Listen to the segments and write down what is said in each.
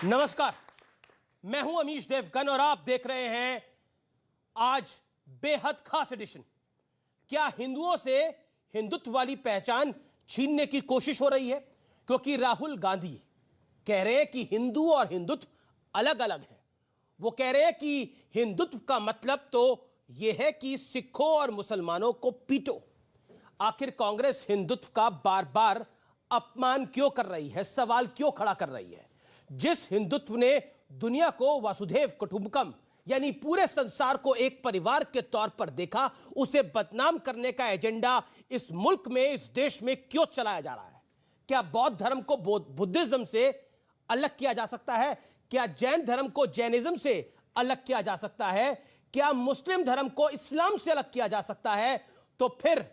नमस्कार, मैं हूं अमीश देवगन और आप देख रहे हैं आज बेहद खास एडिशन। क्या हिंदुओं से हिंदुत्व वाली पहचान छीनने की कोशिश हो रही है? क्योंकि राहुल गांधी कह रहे हैं कि हिंदू और हिंदुत्व अलग अलग है। वो कह रहे हैं कि हिंदुत्व का मतलब तो यह है कि सिखों और मुसलमानों को पीटो। आखिर कांग्रेस हिंदुत्व का बार बार अपमान क्यों कर रही है, सवाल क्यों खड़ा कर रही है? जिस हिंदुत्व ने दुनिया को वासुदेव कुटुंबकम यानी पूरे संसार को एक परिवार के तौर पर देखा, उसे बदनाम करने का एजेंडा इस मुल्क में, इस देश में क्यों चलाया जा रहा है? क्या बौद्ध धर्म को बुद्धिज्म से अलग किया जा सकता है? क्या जैन धर्म को जैनिज्म से अलग किया जा सकता है? क्या मुस्लिम धर्म को इस्लाम से अलग किया जा सकता है? तो फिर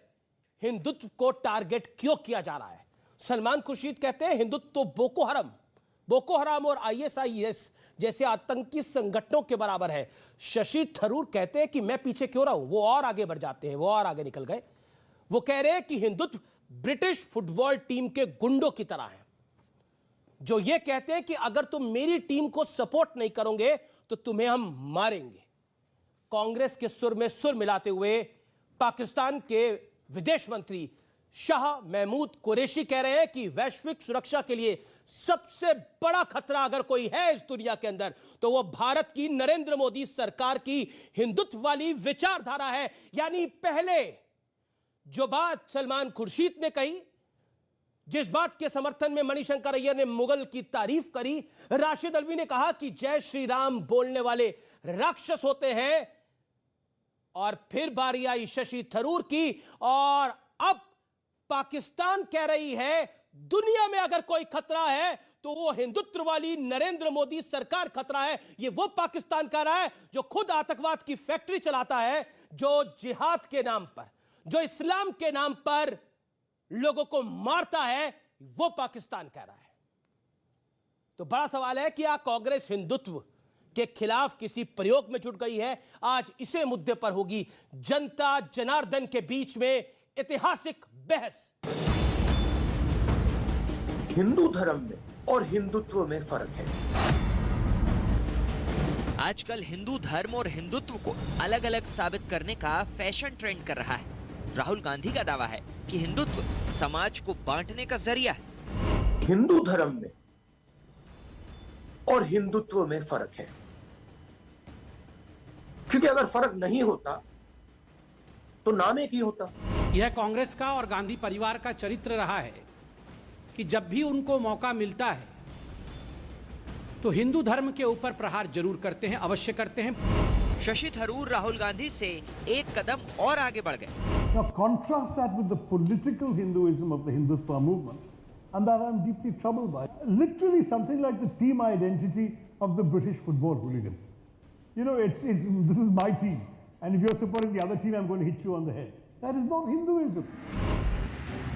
हिंदुत्व को टारगेट क्यों किया जा रहा है? सलमान खुर्शीद कहते हैं हिंदुत्व तो बोको हराम और आईएसआईएस जैसे आतंकी संगठनों के बराबर है। शशि थरूर कहते हैं कि मैं पीछे क्यों रहा हूं, वो और आगे बढ़ जाते हैं, वो और आगे निकल गए। वो कह रहे हैं कि हिंदुत्व ब्रिटिश फुटबॉल टीम के गुंडों की तरह है, जो ये कहते हैं कि अगर तुम मेरी टीम को सपोर्ट नहीं करोगे तो तुम्हें हम मारेंगे। कांग्रेस के सुर में सुर मिलाते हुए पाकिस्तान के विदेश मंत्री शाह महमूद कुरैशी कह रहे हैं कि वैश्विक सुरक्षा के लिए सबसे बड़ा खतरा अगर कोई है इस दुनिया के अंदर तो वो भारत की नरेंद्र मोदी सरकार की हिंदुत्व वाली विचारधारा है। यानी पहले जो बात सलमान खुर्शीद ने कही, जिस बात के समर्थन में मणिशंकर अय्यर ने मुगल की तारीफ करी, राशिद अल्वी ने कहा कि जय श्री राम बोलने वाले राक्षस होते हैं, और फिर बारी आई शशि थरूर की, और अब पाकिस्तान कह रही है दुनिया में अगर कोई खतरा है तो वो हिंदुत्व वाली नरेंद्र मोदी सरकार खतरा है। ये वो पाकिस्तान कह रहा है जो खुद आतंकवाद की फैक्ट्री चलाता है, जो जिहाद के नाम पर, जो इस्लाम के नाम पर लोगों को मारता है, वो पाकिस्तान कह रहा है। तो बड़ा सवाल है कि क्या कांग्रेस हिंदुत्व के खिलाफ किसी प्रयोग में जुट गई है? आज इसे मुद्दे पर होगी जनता जनार्दन के बीच में ऐतिहासिक बहस। हिंदू धर्म में और हिंदुत्व में फर्क है। आजकल हिंदू धर्म और हिंदुत्व को अलग अलग साबित करने का फैशन ट्रेंड कर रहा है। राहुल गांधी का दावा है कि हिंदुत्व समाज को बांटने का जरिया है। हिंदू धर्म में और हिंदुत्व में फर्क है, क्योंकि अगर फर्क नहीं होता तो नाम एक ही होता। यह कांग्रेस का और गांधी परिवार का चरित्र रहा है कि जब भी उनको मौका मिलता है तो हिंदू धर्म के ऊपर प्रहार जरूर करते हैं, अवश्य करते हैं। शशि थरूर राहुल गांधी से एक कदम और आगे बढ़ गए। Now contrast that with the political Hinduism of the Hindutva movement, and that I'm deeply troubled by. Literally something like the team identity of the British football hooligan. You know, this is my team, and if you're supporting the other team, I'm going to hit you on the head. That is not Hinduism.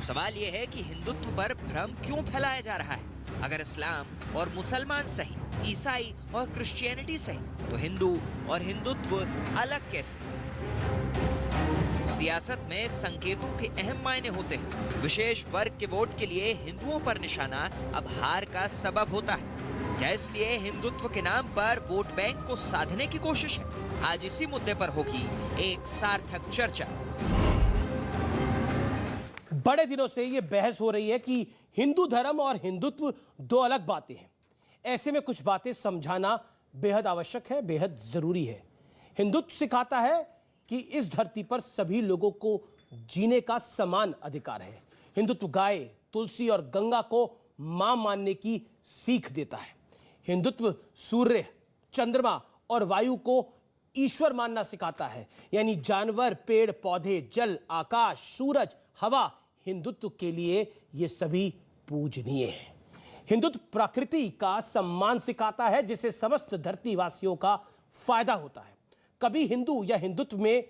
सवाल यह है कि हिंदुत्व पर भ्रम क्यों फैलाया जा रहा है? अगर इस्लाम और मुसलमान सही, ईसाई और क्रिश्चियनिटी सही, तो हिंदू और हिंदुत्व अलग कैसे? सियासत में संकेतों के अहम मायने होते हैं। विशेष वर्ग के वोट के लिए हिंदुओं पर निशाना अब हार का सबब होता है। क्या इसलिए हिंदुत्व के नाम पर वोट बैंक को साधने की कोशिश है? आज इसी मुद्दे पर होगी एक सार्थक चर्चा। बड़े दिनों से यह बहस हो रही है कि हिंदू धर्म और हिंदुत्व दो अलग बातें हैं। ऐसे में कुछ बातें समझाना बेहद आवश्यक है, बेहद जरूरी है। हिंदुत्व सिखाता है कि इस धरती पर सभी लोगों को जीने का समान अधिकार है। हिंदुत्व गाय, तुलसी और गंगा को मां मानने की सीख देता है। हिंदुत्व सूर्य, चंद्रमा और वायु को ईश्वर मानना सिखाता है। यानी जानवर, पेड़ पौधे, जल, आकाश, सूरज, हवा, हिंदुत्व के लिए ये सभी पूजनीय है। हिंदुत्व प्रकृति का सम्मान सिखाता है, जिससे समस्त धरतीवासियों का फायदा होता है। कभी हिंदू या हिंदुत्व में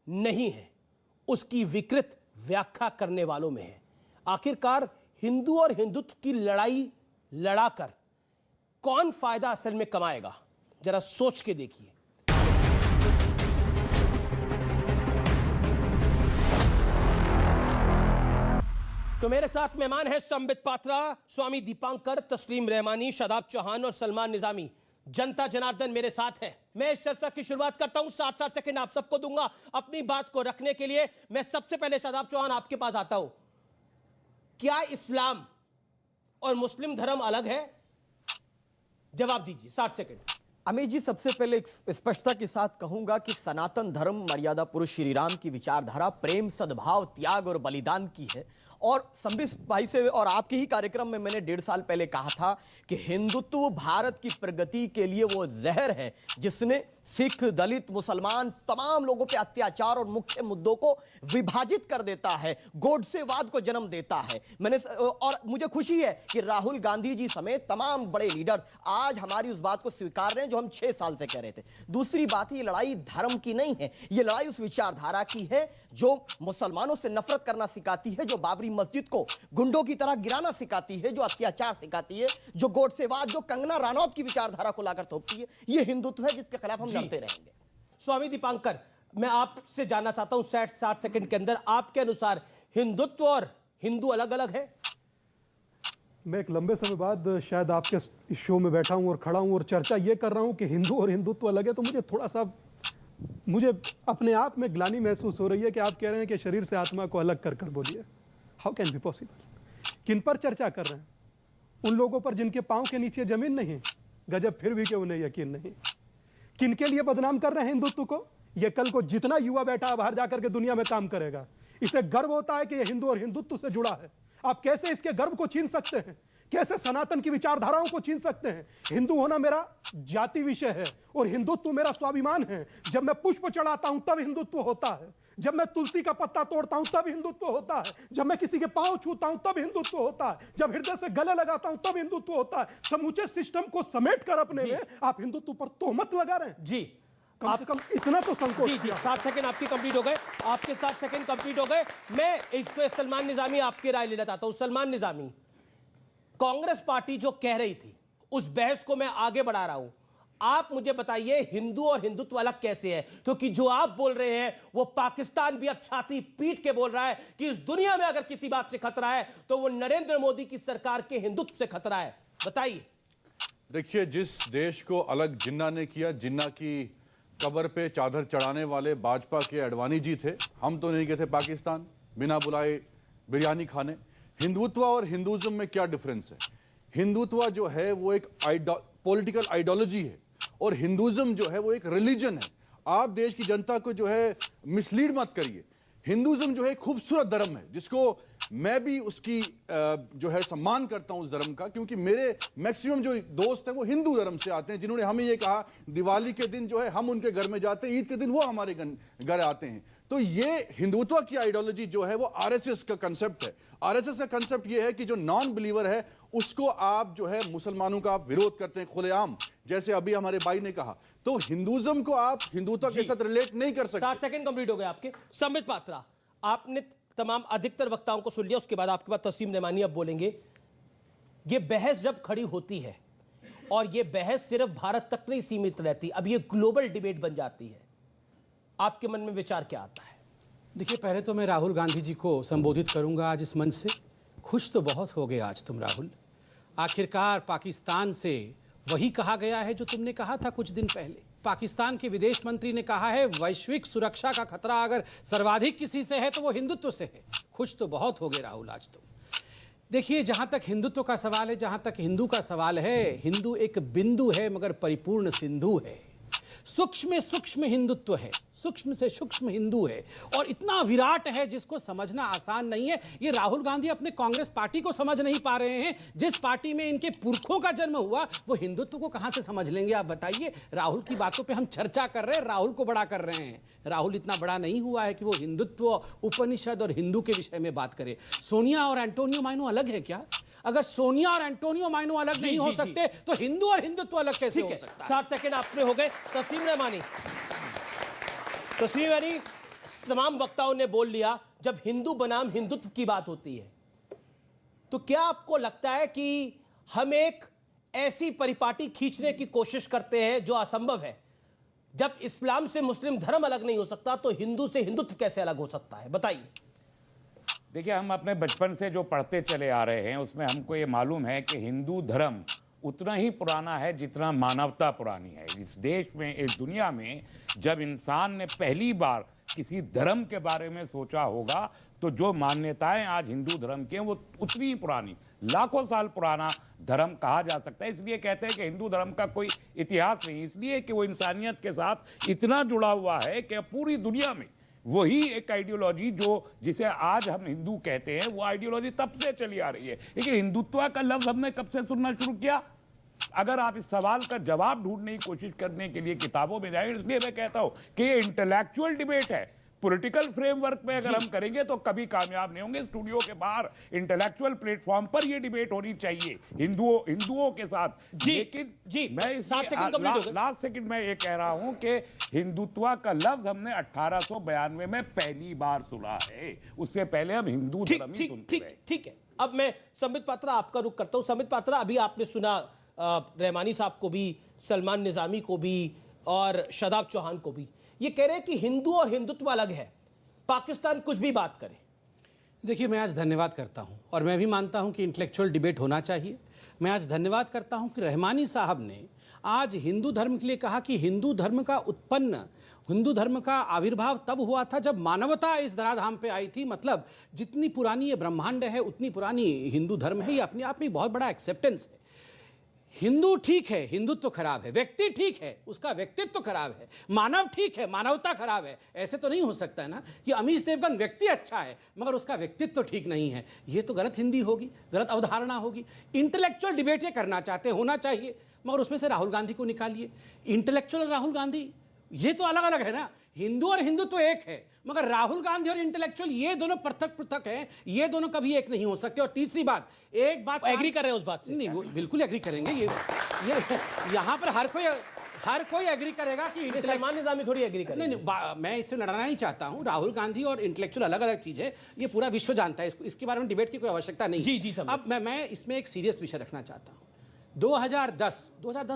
नहीं है, उसकी विकृत व्याख्या करने वालों में है। आखिरकार हिंदू और हिंदुत्व की लड़ाई लड़ाकर कौन फायदा असल में कमाएगा? जरा सोच के देखिए। तो मेरे साथ मेहमान हैं संबित पात्रा, स्वामी दीपांकर, तस्लीम रहमानी, शादाब चौहान और सलमान निजामी। जनता जनार्दन मेरे साथ है। मैं इस चर्चा की शुरुआत करता हूं, 60 सेकंड आप सबको दूंगा अपनी बात को रखने के लिए। मैं सबसे पहले शादाब चौहान आपके पास आता हूं। क्या इस्लाम और मुस्लिम धर्म अलग है? जवाब दीजिए, 60 सेकंड। अमित जी, सबसे पहले एक स्पष्टता के साथ कहूंगा कि सनातन धर्म मर्यादा पुरुष श्री राम की विचारधारा प्रेम, सद्भाव, त्याग और बलिदान की है। और संबित भाई से और आपके ही कार्यक्रम में मैंने 1.5 साल पहले कहा था कि हिंदुत्व भारत की प्रगति के लिए वो जहर है जिसने सिख, दलित, मुसलमान तमाम लोगों पे अत्याचार और मुख्य मुद्दों को विभाजित कर देता है, गोडसेवाद को जन्म देता है। और मुझे खुशी है कि राहुल गांधी जी समेत तमाम बड़े लीडर आज हमारी उस बात को स्वीकार रहे हैं जो हम 6 साल से कह रहे थे। दूसरी बात, ये लड़ाई धर्म की नहीं है, ये लड़ाई उस विचारधारा की है जो मुसलमानों से नफरत करना सिखाती है, जो बाबरी मस्जिद को गुंडों की तरह गिराना सिखाती है, जो अत्याचार सिखाती है, जो गोडसेवाद, जो कंगना रनौत की विचारधारा को लाकर थोपती है। ये हिंदुत्व है जिसके खिलाफ हम लड़ते रहेंगे। स्वामी दीपांकर, मैं आपसे जानना चाहता हूं 60 सेकंड के अंदर, आपके अनुसार हिंदुत्व और हिंदू अलग अलग है? मैं एक लंबे समय बाद शायद आपके इस शो में बैठा हूं और खड़ा हूं और चर्चा ये कर रहा हूं कि हिंदू और हिंदुत्व अलग है, तो मुझे अपने आप में ग्लानि महसूस हो रही है कि आप कह रहे हैं कि शरीर से आत्मा को अलग कर बोलिए। How can be possible? किन पर चर्चा कर रहे हैं? उन लोगों पर जिनके पांव के नीचे जमीन नहीं, गजब फिर भी कि उन्हें यकीन नहीं। किन के लिए बदनाम कर रहे हैं हिंदुत्व को? ये कल को जितना युवा बैठा है बाहर जाकर के दुनिया में काम करेगा, इसे गर्व होता है कि यह हिंदू और हिंदुत्व से जुड़ा है। आप कैसे इसके गर्व को छीन सकते हैं? कैसे सनातन की विचारधाराओं को छीन सकते हैं? हिंदू होना मेरा जाति विषय है और हिंदुत्व मेरा स्वाभिमान है। जब मैं पुष्प चढ़ाता हूं तब हिंदुत्व होता है, जब मैं तुलसी का पत्ता तोड़ता हूं तब हिंदुत्व होता है, जब मैं किसी के पांव छूता हूं तब हिंदुत्व होता है, जब हृदय से गले लगाता हूं तब हिंदुत्व होता है। समूचे सिस्टम को समेट कर अपने में आप हिंदुत्व पर तोहमत लगा रहे हैं। जी, कम से कम इतना तो संकोच। जी, 60 सेकंड आपकी कंप्लीट हो गए, आपके 60 सेकंड कंप्लीट हो गए। मैं इस पे सलमान निजामी आपकी राय लेना चाहता हूं। सलमान निजामी, कांग्रेस पार्टी जो कह रही थी उस बहस को मैं आगे बढ़ा रहा हूं। आप मुझे बताइए हिंदू और हिंदुत्व अलग कैसे है? क्योंकि जो आप बोल रहे हैं वो पाकिस्तान भी अब छाती पीट के बोल रहा है कि इस दुनिया में अगर किसी बात से खतरा है तो वो नरेंद्र मोदी की सरकार के हिंदुत्व से खतरा है। बताइए। देखिए, जिस देश को अलग जिन्ना ने किया, जिन्ना की कब्र पे चादर चढ़ाने वाले भाजपा के अडवाणी जी थे। हम तो नहीं गए थे पाकिस्तान बिना बुलाए बिरयानी खाने। हिंदुत्व और हिंदुइज्म में क्या डिफरेंस है? हिंदुत्व जो है वो एक पॉलिटिकल आइडियोलॉजी है और हिंदुइज्म जो है वो एक रिलीजन है। आप देश की जनता को जो है मिसलीड मत करिए। हिंदुइज्म जो है खूबसूरत धर्म है जिसको मैं भी उसकी जो है सम्मान करता हूं उस धर्म का, क्योंकि मेरे मैक्सिमम जो दोस्त हैं वो हिंदू धर्म से आते हैं, जिन्होंने हमें ये कहा दिवाली के दिन जो है हम उनके घर में जाते हैं, ईद के दिन वो हमारे घर आते हैं। तो ये हिंदुत्व की आइडियोलॉजी जो है वो आरएसएस का कंसेप्ट है। आरएसएस का कंसेप्ट ये है कि जो नॉन बिलीवर है उसको आप जो है मुसलमानों का आप विरोध करते हैं खुलेआम, जैसे अभी हमारे भाई ने कहा। तो हिंदुइज्म को आप हिंदुत्व के साथ रिलेट नहीं कर सकते। 60 सेकंड कंप्लीट हो गए आपके। संबित पात्रा, आपने तमाम अधिकतर वक्ताओं को सुन लिया, उसके बाद आपके पास तस्लीम रहमानी अब बोलेंगे। ये बहस जब खड़ी होती है और ये बहस सिर्फ भारत तक नहीं सीमित रहती, अब ये ग्लोबल डिबेट बन जाती है, आपके मन में विचार क्या आता है? देखिए, पहले तो मैं राहुल गांधी जी को संबोधित करूंगा आज इस मंच से। खुश तो बहुत हो गए आज तुम राहुल, आखिरकार पाकिस्तान से वही कहा गया है जो तुमने कहा था कुछ दिन पहले। पाकिस्तान के विदेश मंत्री ने कहा है वैश्विक सुरक्षा का खतरा अगर सर्वाधिक किसी से है तो वो हिंदुत्व से है। खुश तो बहुत हो गए राहुल आज तुम। देखिए, जहां तक हिंदुत्व का सवाल है, जहां तक हिंदू का सवाल है, हिंदू एक बिंदु है मगर परिपूर्ण सिंधु है। सूक्ष्म सूक्ष्म हिंदुत्व है, सूक्ष्म से सूक्ष्म हिंदू है और इतना विराट है जिसको समझना आसान नहीं है। ये राहुल गांधी अपने कांग्रेस पार्टी को समझ नहीं पा रहे हैं। जिस पार्टी में इनके पुरखों का जन्म हुआ वो हिंदुत्व को कहां से समझ लेंगे? आप बताइए। राहुल की बातों पे हम चर्चा कर रहे हैं, राहुल को बड़ा कर रहे हैं। राहुल इतना बड़ा नहीं हुआ है कि वो हिंदुत्व, उपनिषद और हिंदू के विषय में बात करे। सोनिया और एंटोनियो माइनो अलग है क्या? अगर सोनिया और एंटोनियो माइनो अलग नहीं हो सकते तो हिंदू और हिंदुत्व अलग कैसे हो सकता है? 60 सेकंड आपने हो गए। तस्लीम रहमानी, तस्लीम रहमानी, तमाम वक्ताओं ने बोल लिया, जब हिंदू बनाम हिंदुत्व की बात होती है तो क्या आपको लगता है कि हम एक ऐसी परिपाटी खींचने की कोशिश करते हैं जो असंभव है? जब इस्लाम से मुस्लिम धर्म अलग नहीं हो सकता तो हिंदू से हिंदुत्व कैसे अलग हो सकता है? बताइए। देखिए, हम अपने बचपन से जो पढ़ते चले आ रहे हैं उसमें हमको ये मालूम है कि हिंदू धर्म उतना ही पुराना है जितना मानवता पुरानी है। इस देश में, इस दुनिया में जब इंसान ने पहली बार किसी धर्म के बारे में सोचा होगा तो जो मान्यताएं आज हिंदू धर्म की हैं वो उतनी ही पुरानी, लाखों साल पुराना धर्म कहा जा सकता है। इसलिए कहते हैं कि हिंदू धर्म का कोई इतिहास नहीं, इसलिए कि वो इंसानियत के साथ इतना जुड़ा हुआ है कि पूरी दुनिया में वही एक आइडियोलॉजी जिसे आज हम हिंदू कहते हैं, वो आइडियोलॉजी तब से चली आ रही है। लेकिन हिंदुत्व का लफ्ज हमने कब से सुनना शुरू किया? अगर आप इस सवाल का जवाब ढूंढने की कोशिश करने के लिए किताबों में जाएं, इसलिए मैं कहता हूं कि ये इंटेलेक्चुअल डिबेट है। पॉलिटिकल फ्रेमवर्क में अगर हम करेंगे तो कभी कामयाब नहीं होंगे। स्टूडियो के बाहर इंटेलेक्चुअल प्लेटफॉर्म पर ये डिबेट होनी चाहिए हिंदुओं के साथ। लेकिन मैं लास्ट सेकंड में ये कह रहा हूं कि हिंदुत्व का लफ्ज हमने 1892 में पहली बार सुना है, उससे पहले हम हिंदू धर्म ही सुनते रहे। ठीक है, अब मैं संबित पात्रा आपका रुख करता हूं। संबित पात्रा, अभी आपने सुना रहमानी साहब को भी, सलमान निजामी को भी और शादाब चौहान को भी, ये कह रहे हैं कि हिंदू और हिंदुत्व अलग है, पाकिस्तान कुछ भी बात करे। देखिए, मैं आज धन्यवाद करता हूं और मैं भी मानता हूं कि इंटेलेक्चुअल डिबेट होना चाहिए। मैं आज धन्यवाद करता हूं कि रहमानी साहब ने आज हिंदू धर्म के लिए कहा कि हिंदू धर्म का आविर्भाव तब हुआ था जब मानवता इस धराधाम पे आई थी। मतलब जितनी पुरानी ये ब्रह्मांड है उतनी पुरानी हिंदू धर्म है। ये अपने आप में बहुत बड़ा एक्सेप्टेंस है। हिंदू ठीक है, हिंदुत्व खराब है। व्यक्ति ठीक है, उसका व्यक्तित्व खराब है। मानव ठीक है, मानवता खराब है। ऐसे तो नहीं हो सकता है ना कि अमीश देवगन व्यक्ति अच्छा है मगर उसका व्यक्तित्व ठीक नहीं है। ये तो गलत हिंदी होगी, गलत अवधारणा होगी। इंटेलेक्चुअल डिबेट ये करना चाहते हैं, होना चाहिए, मगर उसमें से राहुल गांधी को निकालिए। इंटेलेक्चुअल और राहुल गांधी ये तो अलग अलग है ना। हिंदू और हिंदुत्व एक है, मगर राहुल गांधी और इंटेलेक्चुअल ये दोनों पृथक पृथक हैं। ये दोनों कभी एक नहीं हो सकते। और तीसरी बात, एक बात एग्री कर रहे हैं उस बात से? नहीं, वो बिल्कुल एग्री करेंगे। ये यहाँ पर हर कोई एग्री करेगा कि सलमान निजामी थोड़ी एग्री करेंगे। नहीं, मैं इससे लड़ना नहीं चाहता हूँ। राहुल गांधी और इंटेलेक्चुअल अलग अलग चीज है, ये पूरा विश्व जानता है। इसके बारे में डिबेट की कोई आवश्यकता नहीं। जी जी। अब मैं इसमें एक सीरियस विषय रखना चाहता हूँ। 2010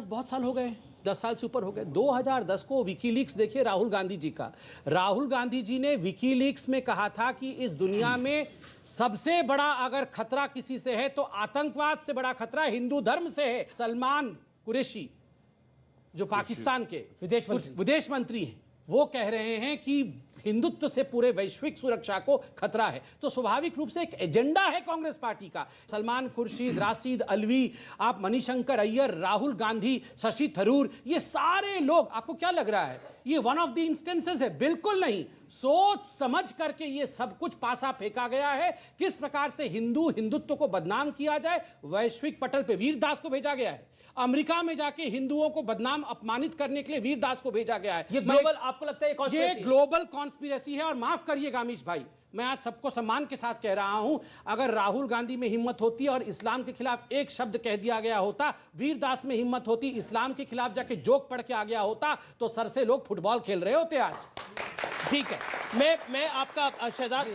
बहुत साल हो गए, 10 साल से ऊपर हो गए। 2010 को विकीलीक्स देखिए राहुल गांधी जी का। राहुल गांधी जी ने विकीलीक्स में कहा था कि इस दुनिया में सबसे बड़ा अगर खतरा किसी से है तो आतंकवाद से बड़ा खतरा हिंदू धर्म से है। सलमान कुरैशी जो पाकिस्तान के विदेश मंत्री हैं, वो कह रहे हैं कि हिंदुत्व से पूरे वैश्विक सुरक्षा को खतरा है। तो स्वाभाविक रूप से एक एजेंडा है कांग्रेस पार्टी का। सलमान खुर्शीद, राशिद अल्वी, आप मणिशंकर अय्यर, राहुल गांधी, शशि थरूर, ये सारे लोग, आपको क्या लग रहा है ये वन ऑफ द इंस्टेंसेस है? बिल्कुल नहीं। सोच समझ करके ये सब कुछ पासा फेंका गया है। किस प्रकार से हिंदुत्व को बदनाम किया जाए, वैश्विक पटल पे वीरदास को भेजा गया है। अमेरिका में जाके हिंदुओं को बदनाम अपमानित करने के लिए वीरदास को भेजा गया है। ये ग्लोबल, आपको लगता है ये ग्लोबल कॉन्स्पिरेसी है? और माफ करिएगा अमीश भाई, मैं आज सबको सम्मान के साथ कह रहा हूं, अगर राहुल गांधी में हिम्मत होती और इस्लाम के खिलाफ एक शब्द कह दिया गया होता, वीरदास में हिम्मत होती, इस्लाम के खिलाफ जाके जोक पढ़ के आ गया होता, तो सर से लोग फुटबॉल खेल रहे होते आज। ठीक है, मैं आपका शहजाद,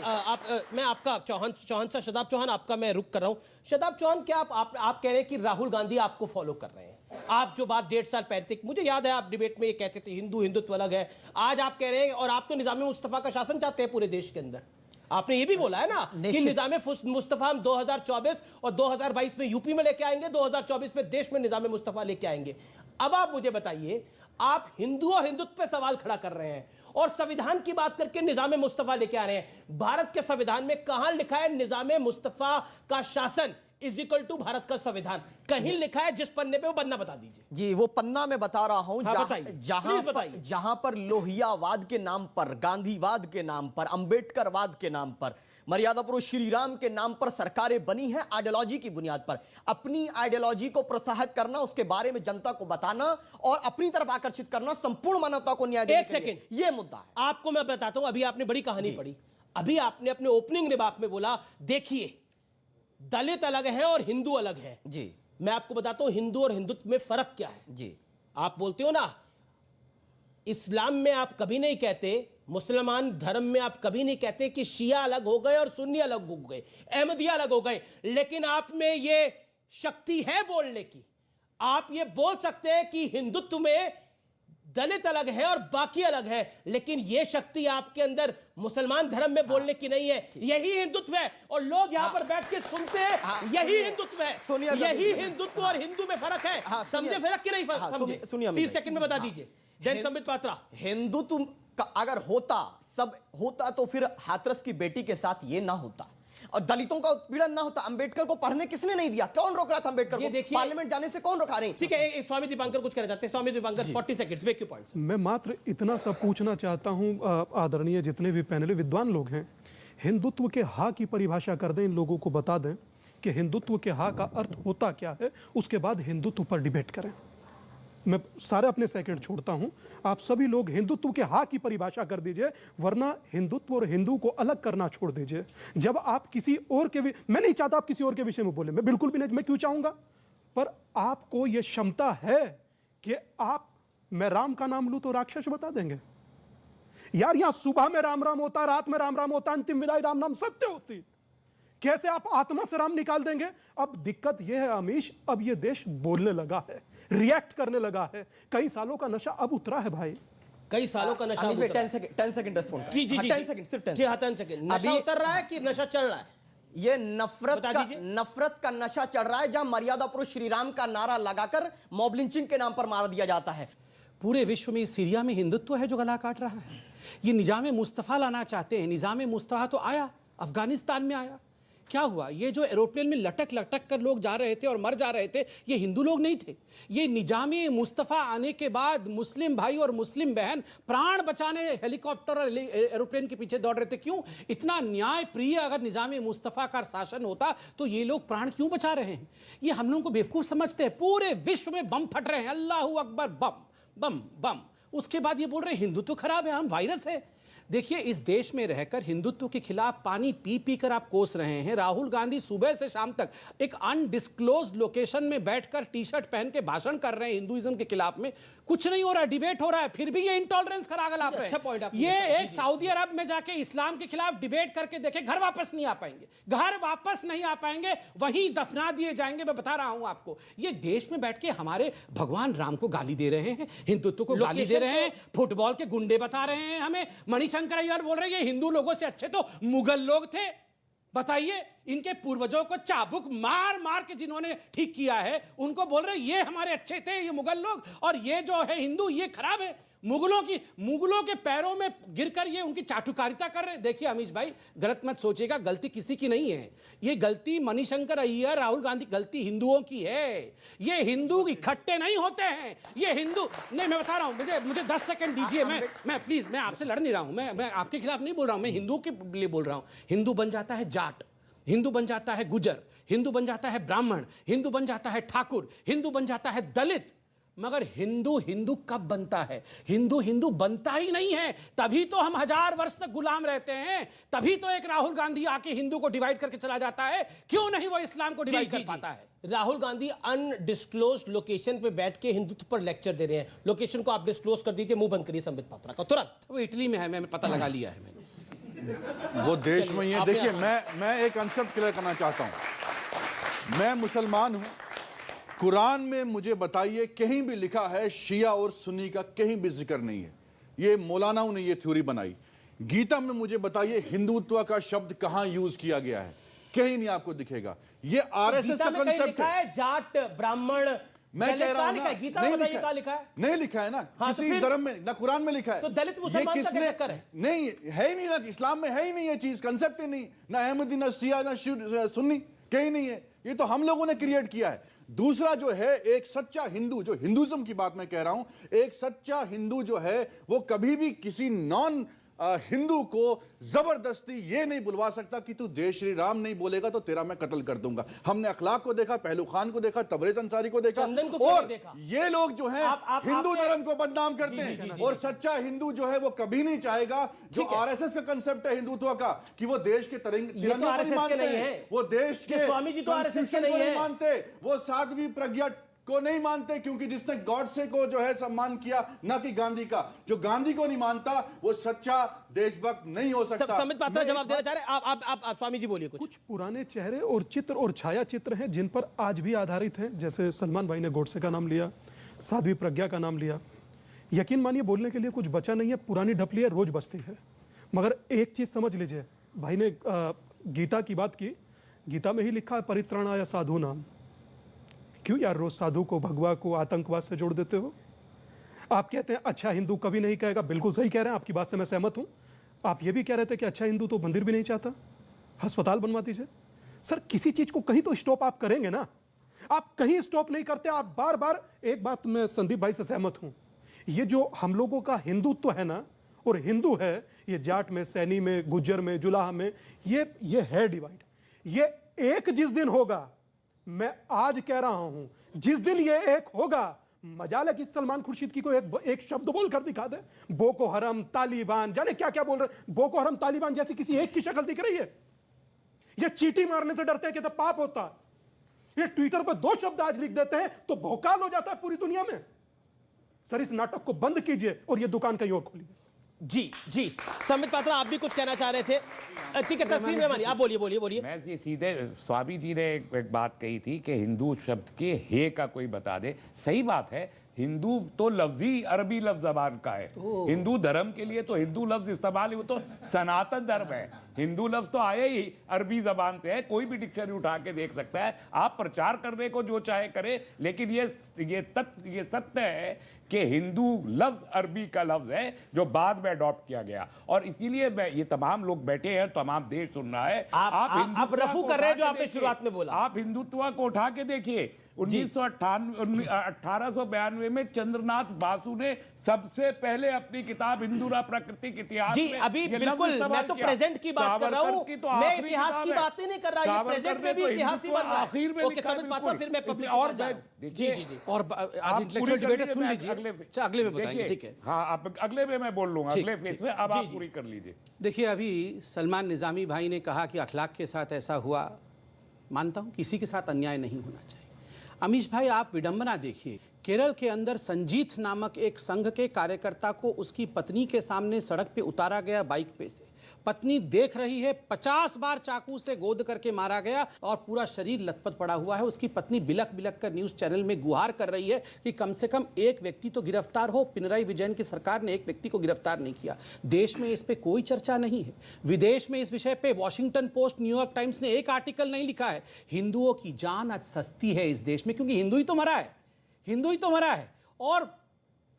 मैं आपका चौहान सा शादाब चौहान, आपका मैं रुक कर रहा हूं। शादाब चौहान, क्या आप कह रहे हैं कि राहुल गांधी आपको फॉलो कर रहे हैं? आप जो बात 1.5 साल पहले, मुझे याद है आप डिबेट में ये कहते थे हिंदुत्व अलग है, आज आप कह रहे हैं, और आप तो निजामे मुस्तफा का शासन चाहते हैं पूरे देश के अंदर। आपने ये भी बोला है ना कि निजामे मुस्तफा हम 2024 और 2022 में यूपी में लेके आएंगे, 2024 में देश में निजामे मुस्तफा लेके आएंगे। अब आप मुझे बताइए, आप हिंदू और हिंदुत्व पे सवाल खड़ा कर रहे हैं और संविधान की बात करके निजामे मुस्तफा लेके आ रहे हैं। भारत के संविधान में कहां लिखा है निजामे मुस्तफा का शासन इज इक्वल टू भारत का संविधान? कहीं लिखा है? जिस पन्ने पे वो पन्ना बता दीजिए। जी, वो पन्ना मैं बता रहा हूं। जहां पर लोहियावाद के नाम पर, गांधीवाद के नाम पर, अंबेडकरवाद के नाम पर, मर्यादा पुरुष श्री राम के नाम पर सरकारें बनी हैं आइडियोलॉजी की बुनियाद पर। अपनी आइडियोलॉजी को प्रोत्साहित करना, उसके बारे में जनता को बताना और अपनी तरफ आकर्षित करना, संपूर्ण मानवता को न्याय देने के लिए यह मुद्दा है। आपको मैं बताता हूं, अभी आपने बड़ी कहानी पढ़ी, अभी आपने अपने ओपनिंग रिमार्क में बोला देखिए दलित अलग है और हिंदू अलग है। जी, मैं आपको बताता हूं हिंदू और हिंदुत्व में फर्क क्या है। जी, आप बोलते हो ना इस्लाम में आप कभी नहीं कहते, मुसलमान धर्म में आप कभी नहीं कहते कि शिया अलग हो गए और सुन्नी अलग हो गए, अहमदिया अलग हो गए, लेकिन आप में ये शक्ति है बोलने की। आप ये बोल सकते हैं कि हिंदुत्व में दलित अलग है और बाकी अलग है, लेकिन यह शक्ति आपके अंदर मुसलमान धर्म में बोलने की नहीं है। यही हिंदुत्व है और लोग यहां पर बैठ के सुनते हैं, यही हिंदुत्व है, यही हिंदुत्व और हिंदू में फर्क है। समझे फर्क कि नहीं समझे? 30 सेकंड में बता दीजिए। जैन संबित पात्रा, हिंदुत्व का अगर होता, सब होता, तो फिर हाथरस की बेटी के साथ ये ना होता और दलितों का उत्पीड़न ना होता। अंबेडकर को पढ़ने किसने नहीं दिया? कौन रोक रहा था अंबेडकर को? पार्लियामेंट जाने से कौन रोका? नहीं, ठीक है। स्वामी दीपांकर कुछ कहना चाहते हैं। Swami Dipankar 40 seconds, make your points. मैं मात्र इतना सा पूछना चाहता हूं, आदरणीय जितने भी पैनल विद्वान लोग हैं, हिंदुत्व के हा की परिभाषा कर दें, इन लोगों को बता दें कि हिंदुत्व के हा का अर्थ होता क्या है, उसके बाद हिंदुत्व पर डिबेट करें। मैं सारे अपने सेकंड छोड़ता हूं, आप सभी लोग हिंदुत्व के हा की परिभाषा कर दीजिए, वरना हिंदुत्व और हिंदू को अलग करना छोड़ दीजिए। जब आप किसी और के मैं नहीं चाहता आप किसी और के विषय में बोले, मैं बिल्कुल भी नहीं, मैं क्यों चाहूंगा, पर आपको यह क्षमता है कि मैं राम का नाम लूं तो राक्षस बता देंगे। यार यहां सुबह में राम राम होता, रात में राम राम होता, अंतिम विदाई राम नाम सत्य होती। कैसे आप आत्मा से राम निकाल देंगे? अब दिक्कत यह है अमीश, अब यह देश बोलने लगा है, रिएक्ट करने लगा है। कई सालों का नशा अब उतरा है भाई, कई सालों का नशा। 10 सेकंड रेस्पॉन्ड। जी जी जी, 10 सेकंड, सिर्फ 10 सेकंड। नशा उतर रहा है कि नशा चढ़ रहा है? ये नफरत का नशा चढ़ रहा है, जहां मर्यादा पुरुष श्री राम का नारा लगाकर मॉब लिंचिंग के नाम पर मार दिया जाता है। पूरे विश्व में सीरिया में हिंदुत्व है जो गला काट रहा है। ये निजाम मुस्तफ़ा लाना चाहते हैं। निजाम मुस्तफ़ा तो आया, अफगानिस्तान में आया, क्या हुआ? ये जो एरोप्लेन में लटक लटक कर लोग जा रहे थे और मर जा रहे थे, ये हिंदू लोग नहीं थे। ये निजामी मुस्तफ़ा आने के बाद मुस्लिम भाई और मुस्लिम बहन प्राण बचाने हेलीकॉप्टर और एरोप्लेन के पीछे दौड़ रहे थे। क्यों? इतना न्याय प्रिय अगर निजामी मुस्तफ़ा का शासन होता तो ये लोग प्राण क्यों बचा रहे हैं? ये हम लोगों को बेवकूफ़ समझते हैं। पूरे विश्व में बम फट रहे हैं, अल्लाहू अकबर, बम बम बम। उसके बाद ये बोल रहे हैं हिंदुत्व खराब है, हम वायरस है। देखिए, इस देश में रहकर हिंदुत्व के खिलाफ पानी पी पी कर आप कोस रहे हैं। राहुल गांधी सुबह से शाम तक एक अनडिस्क्लोज्ड लोकेशन में बैठकर टी शर्ट पहन के भाषण कर रहे हैं हिंदुइज्म के खिलाफ में। कुछ नहीं हो रहा है, डिबेट हो रहा है, फिर भी ये इंटॉलरेंस का राग लाप रहे हैं। अच्छा पॉइंट आपने ये एक सऊदी अरब में जाके इस्लाम के खिलाफ डिबेट करके देखे, घर वापस नहीं आ पाएंगे, घर वापस नहीं आ पाएंगे, वहीं दफना दिए जाएंगे। मैं बता रहा हूं आपको, ये देश में बैठ के हमारे भगवान राम को गाली दे रहे हैं, हिंदुत्व को गाली दे रहे हैं, फुटबॉल के गुंडे बता रहे हैं हमें। मणिशंकर अय्यर बोल रहे हैं ये हिंदू लोगों से अच्छे तो मुगल लोग थे। बताइए, इनके पूर्वजों को चाबुक मार मार के जिन्होंने ठीक किया है, उनको बोल रहे ये हमारे अच्छे थे ये मुगल लोग, और ये जो है हिंदू ये खराब है। मुगलों के पैरों में गिरकर ये उनकी चाटुकारिता कर रहे हैं। देखिए अमीश भाई, गलत मत सोचिएगा, गलती किसी की नहीं है। ये गलती मणिशंकर अय्यर, राहुल गांधी, गलती हिंदुओं की है। ये हिंदू इकट्ठे नहीं होते हैं, ये हिंदू नहीं। मैं बता रहा हूं, मुझे 10 सेकंड दीजिए। मैं प्लीज, मैं आपसे लड़ नहीं रहा हूं, मैं आपके खिलाफ नहीं बोल रहा हूं, मैं हिंदुओं के लिए बोल रहा हूं। हिंदू बन जाता है जाट, हिंदू बन जाता है गुजर, हिंदू बन जाता है ब्राह्मण, हिंदू बन जाता है ठाकुर, हिंदू बन जाता है दलित। मगर हिंदू हिंदू कब बनता है? हिंदू हिंदू बनता ही नहीं है। तभी तो हम 1000 वर्ष तक गुलाम रहते हैं। तभी तो एक राहुल गांधी आके हिंदू को डिवाइड करके चला जाता है। क्यों नहीं वो इस्लाम को डिवाइड कर पाता है? राहुल गांधी अनडिस्क्लोज्ड लोकेशन पे बैठ के हिंदुत्व पर लेक्चर दे रहे हैं। लोकेशन को आप डिस्क्लोज कर दीजिए, मुंह बंद करिए संबित पात्रा का तुरंत। वो इटली में है, मैं पता लगा लिया है मैंने। वो देश में ही है। देखिए, मैं एक कंसेप्ट क्लियर करना चाहता हूं। मैं मुसलमान हूं, कुरान में मुझे बताइए कहीं भी लिखा है शिया और सुन्नी का कहीं भी जिक्र नहीं है। ये मौलानाओं ने ये थ्योरी बनाई। गीता में मुझे बताइए हिंदुत्व का शब्द कहां यूज किया गया है? कहीं नहीं आपको दिखेगा। ये आरएसएस का कंसेप्ट है। जाट ब्राह्मण मैं कह रहा हूं ना, गीता में बताइए कहां लिखा है? नहीं लिखा है ना, किसी धर्म में ना कुरान में लिखा है। तो दलित मुसलमान का क्या चक्कर है? नहीं है ही नहीं ना, इस्लाम में है ही नहीं ये चीज, कंसेप्ट ही नहीं। ना अहमदी, ना शिया, ना सुन्नी, कहीं नहीं है। ये तो हम लोगों ने क्रिएट किया है। दूसरा जो है, एक सच्चा हिंदू, जो हिंदुइज्म की बात मैं कह रहा हूं, एक सच्चा हिंदू जो है वो कभी भी किसी नॉन हिंदू को जबरदस्ती ये नहीं बुलवा सकता कि तू जय श्री राम नहीं बोलेगा तो तेरा मैं कत्ल कर दूंगा। हमने अखलाक को देखा, पहलू खान को देखा, तबरेज अंसारी को देखा, और ये लोग जो है हिंदू धर्म को बदनाम करते हैं। और सच्चा हिंदू जो है वो कभी नहीं चाहेगा, जो आरएसएस का कंसेप्ट है हिंदुत्व का, कि वो देश के तिरंगे को नहीं मानते हैं, वो देश के स्वामी जी तो आरएसएस के नहीं मानते, वो साध्वी प्रज्ञा को नहीं मानते, क्योंकि जिसने गॉडसे को जो है सम्मान किया, ना कि गांधी का। जो गांधी को नहीं मानता वो सच्चा देशभक्त नहीं हो सकता। संबित पात्रा जवाब देना चाह रहे हैं। आप स्वामी जी बोलिए। कुछ पुराने चेहरे और चित्र और छाया चित्र हैं जिन पर आज भी आधारित हैं। जैसे सलमान भाई ने गोडसे का नाम लिया, साध्वी प्रज्ञा का नाम लिया। यकीन मानिए बोलने के लिए कुछ बचा नहीं है, पुरानी ढपली है, रोज बसती है। मगर एक चीज समझ लीजिए, भाई ने गीता की बात की, गीता में ही लिखा है परित्राणाय साधु नाम। क्यों यार रोज साधु को, भगवा को आतंकवाद से जोड़ देते हो? आप कहते हैं अच्छा हिंदू कभी नहीं कहेगा, बिल्कुल सही कह रहे हैं, आपकी बात से मैं सहमत हूं। आप ये भी कह रहे थे कि अच्छा हिंदू तो मंदिर भी नहीं चाहता, अस्पताल बनवा दीजिए। सर किसी चीज को कहीं तो स्टॉप आप करेंगे ना, आप कहीं स्टॉप नहीं करते, आप बार बार। एक बात मैं संदीप भाई से सहमत हूं, ये जो हम लोगों का हिंदुत्व है ना, और हिंदू है ये जाट में, सैनी में, गुज्जर में, जुलाहा में, ये है डिवाइड। ये एक जिस दिन होगा, मैं आज कह रहा हूं, जिस दिन ये एक होगा, मजाल है कि सलमान खुर्शीद की कोई एक शब्द बोल कर दिखा दे। बोको हरम, तालिबान, जाने क्या क्या बोल रहे। बोको हरम, तालिबान जैसी किसी एक की शक्ल दिख रही है? ये चीटी मारने से डरते हैं कि तो पाप होता है। ये ट्विटर पर 2 शब्द आज लिख देते हैं तो भौकाल हो जाता है पूरी दुनिया में। सर इस नाटक को बंद कीजिए और ये दुकान कहीं और खोलिए। जी संबित पात्रा, आप भी कुछ कहना चाह रहे थे? ठीक है, तस्वीर में मानिए, आप बोलिए। मैं ये सीधे, स्वामी जी ने एक बात कही थी कि हिंदू शब्द के हे का कोई बता दे। सही बात है, हिंदू तो लफ्जी अरबी लफ्ज जबान का है। हिंदू धर्म के लिए तो हिंदू लफ्ज इस्तेमाल, वो तो सनातन धर्म है। हिंदू लफ्ज तो आए ही अरबी जबान से है, कोई भी डिक्शनरी उठा के देख सकता है। आप प्रचार करने को जो चाहे करे, लेकिन ये सत्य है कि हिंदू लफ्ज अरबी का लफ्ज है जो बाद में अडॉप्ट किया गया। और इसीलिए ये तमाम लोग बैठे हैं, तमाम देश सुन रहा है। आप रफू कर रहे हैं जो आपने शुरुआत में बोला। आप हिंदुत्व को उठा के देखिए। 1892 में चंद्रनाथ बासु ने सबसे पहले अपनी किताब हिंदूरा प्राकृतिक इतिहास जी, अभी बिल्कुल मैं तो प्रेजेंट की बात कर रहा हूं, मैं इतिहास की बातें नहीं कर रहा, ये प्रेजेंट में भी इतिहास ही बन रहा है। आखिर में ओके संबित पात्रा, फिर मैं पब्लिक और जी और आज इंटेलेक्चुअल डिबेट है, सुन लीजिए। अगले में बताएंगे, ठीक है? हाँ, आप अगले में मैं बोल लूंगा, अगले फेस में। अब आप पूरी कर लीजिए। देखिए, अभी सलमान निजामी भाई ने कहा कि अखलाक के साथ ऐसा हुआ। मानता हूं किसी के साथ अन्याय नहीं होना चाहिए। अमीश भाई, आप विडंबना देखिए, केरल के अंदर संजीत नामक एक संघ के कार्यकर्ता को उसकी पत्नी के सामने सड़क पे उतारा गया बाइक पे से। पत्नी देख रही है, 50 बार चाकू से गोद करके मारा गया और पूरा शरीर लथपथ पड़ा हुआ है। उसकी पत्नी बिलख बिलख कर न्यूज चैनल में गुहार कर रही है कि कम से कम एक व्यक्ति तो गिरफ्तार हो। पिनराई विजयन की सरकार ने एक व्यक्ति को गिरफ्तार नहीं किया। देश में इस पे कोई चर्चा नहीं है। विदेश में इस विषय पे वॉशिंगटन पोस्ट, न्यूयॉर्क टाइम्स ने एक आर्टिकल नहीं लिखा है। हिंदुओं की जान आज सस्ती है इस देश में, क्योंकि हिंदू ही तो मरा है। और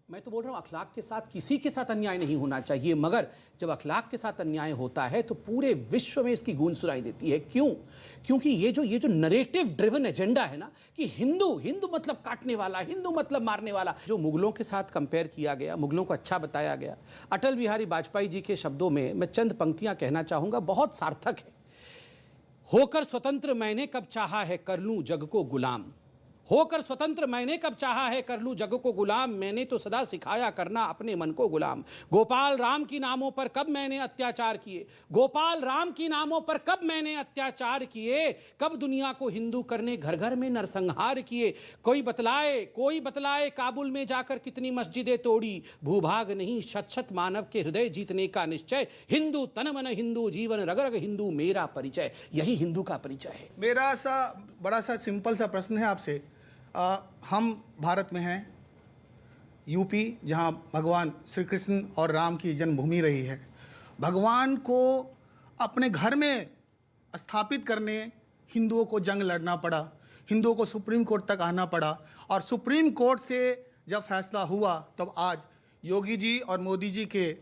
मैं तो बोल रहा हूं, अखलाक के साथ किसी के साथ अन्याय नहीं होना चाहिए, मगर जब अखलाक के साथ अन्याय होता है तो पूरे विश्व में इसकी गूंज सुनाई देती है। क्यों? क्योंकि ये जो नरेटिव ड्रिवन एजेंडा है ना, कि हिंदू मतलब काटने वाला, हिंदू मतलब मारने वाला, जो मुगलों के साथ कंपेयर किया गया, मुगलों को अच्छा बताया गया। अटल बिहारी वाजपेयी जी के शब्दों में मैं चंद पंक्तियां कहना चाहूंगा, बहुत सार्थक है। होकर स्वतंत्र मैंने कब चाहा है कर लूं जग को गुलाम। होकर स्वतंत्र मैंने कब चाहा है कर लूं जग को गुलाम। मैंने तो सदा सिखाया करना अपने मन को गुलाम। गोपाल राम की नामों पर कब मैंने अत्याचार किए। गोपाल राम की नामों पर कब मैंने अत्याचार किए। कब दुनिया को हिंदू करने घर घर में नरसंहार किए। कोई बतलाए काबुल में जाकर कितनी मस्जिदें तोड़ी। भूभाग नहीं शत शत मानव के हृदय जीतने का निश्चय। हिंदू तन मन हिंदू जीवन रग रग हिंदू मेरा परिचय। यही हिंदू का परिचय है। मेरा बड़ा सा सिंपल सा प्रश्न है आपसे। हम भारत में हैं, यूपी, जहां भगवान श्री कृष्ण और राम की जन्मभूमि रही है। भगवान को अपने घर में स्थापित करने हिंदुओं को जंग लड़ना पड़ा, हिंदुओं को सुप्रीम कोर्ट तक आना पड़ा, और सुप्रीम कोर्ट से जब फैसला हुआ तब आज योगी जी और मोदी जी के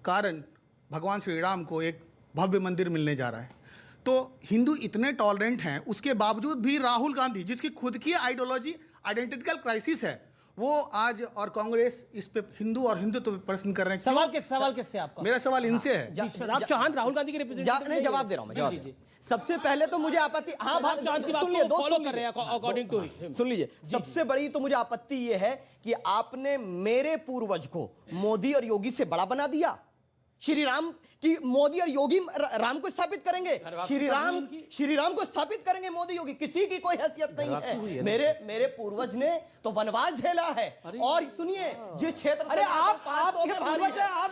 कारण भगवान श्री राम को एक भव्य मंदिर मिलने जा रहा है। तो हिंदू इतने टॉलरेंट हैं, उसके बावजूद भी राहुल गांधी, जिसकी खुद की आइडियोलॉजी आइडेंटिकल क्राइसिस है, वो आज, और कांग्रेस इस पे हिंदू और हिंदुत्व पे प्रश्न कर रहे हैं। सवाल किससे आपका? मेरा सवाल इनसे है। शराब चौहान राहुल गांधी के रिप्रेजेंटेटिव। जवाब दे रहा हूं। सबसे पहले तो मुझे आपत्ति, चौहान की बात को फॉलो कर रहे हैं अकॉर्डिंग टू। सुन लीजिए, सबसे बड़ी तो मुझे आपत्ति ये है कि आपने मेरे पूर्वज को मोदी और योगी से बड़ा बना दिया। श्री राम की मोदी और योगी राम को स्थापित करेंगे, श्री राम को स्थापित करेंगे मोदी योगी, किसी की कोई हैसियत नहीं है। मेरे पूर्वज ने तो वनवास झेला है। और सुनिए, जिस क्षेत्र, अरे आपके पूर्वज है, आप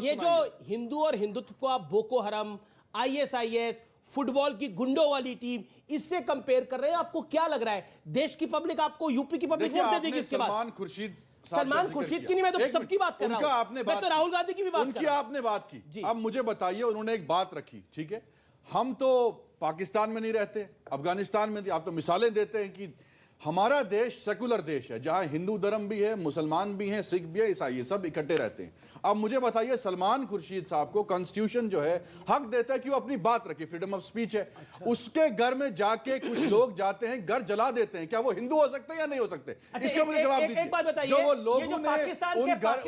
ये जो हिंदू और हिंदुत्व को आप बोको हरम, ISIS, फुटबॉल की गुंडों वाली टीम, इससे कंपेयर कर रहे हैं, आपको क्या लग रहा है? देश की पब्लिक आपको, यूपी की पब्लिक वोट दे देगी इसके बाद? सलमान खुर्शीद सलमान खुर्शीद की नहीं, मैं तो सबकी बात कर रहा हूं। मैं तो राहुल गांधी की भी बात कर उनकी रहा हूं। आपने बात की। अब मुझे बताइए, उन्होंने एक बात रखी, ठीक है, हम तो पाकिस्तान में नहीं रहते, अफगानिस्तान में, आप तो मिसालें देते हैं कि हमारा देश सेकुलर देश है, जहां हिंदू धर्म भी है, मुसलमान भी हैं, सिख भी है, ईसाई, ये सब इकट्ठे रहते हैं। अब मुझे बताइए, सलमान खुर्शीद साहब को कॉन्स्टिट्यूशन जो है हक देता है कि वो अपनी बात रखे, फ्रीडम ऑफ स्पीच है। उसके घर में जाके कुछ लोग जाते हैं, घर जला देते हैं, क्या वो हिंदू हो सकते हैं या नहीं हो सकते? इसका मुझे जवाब दीजिए। एक बात बताइए, जो वो ये लोगों जो ने पाकिस्तान उन के घर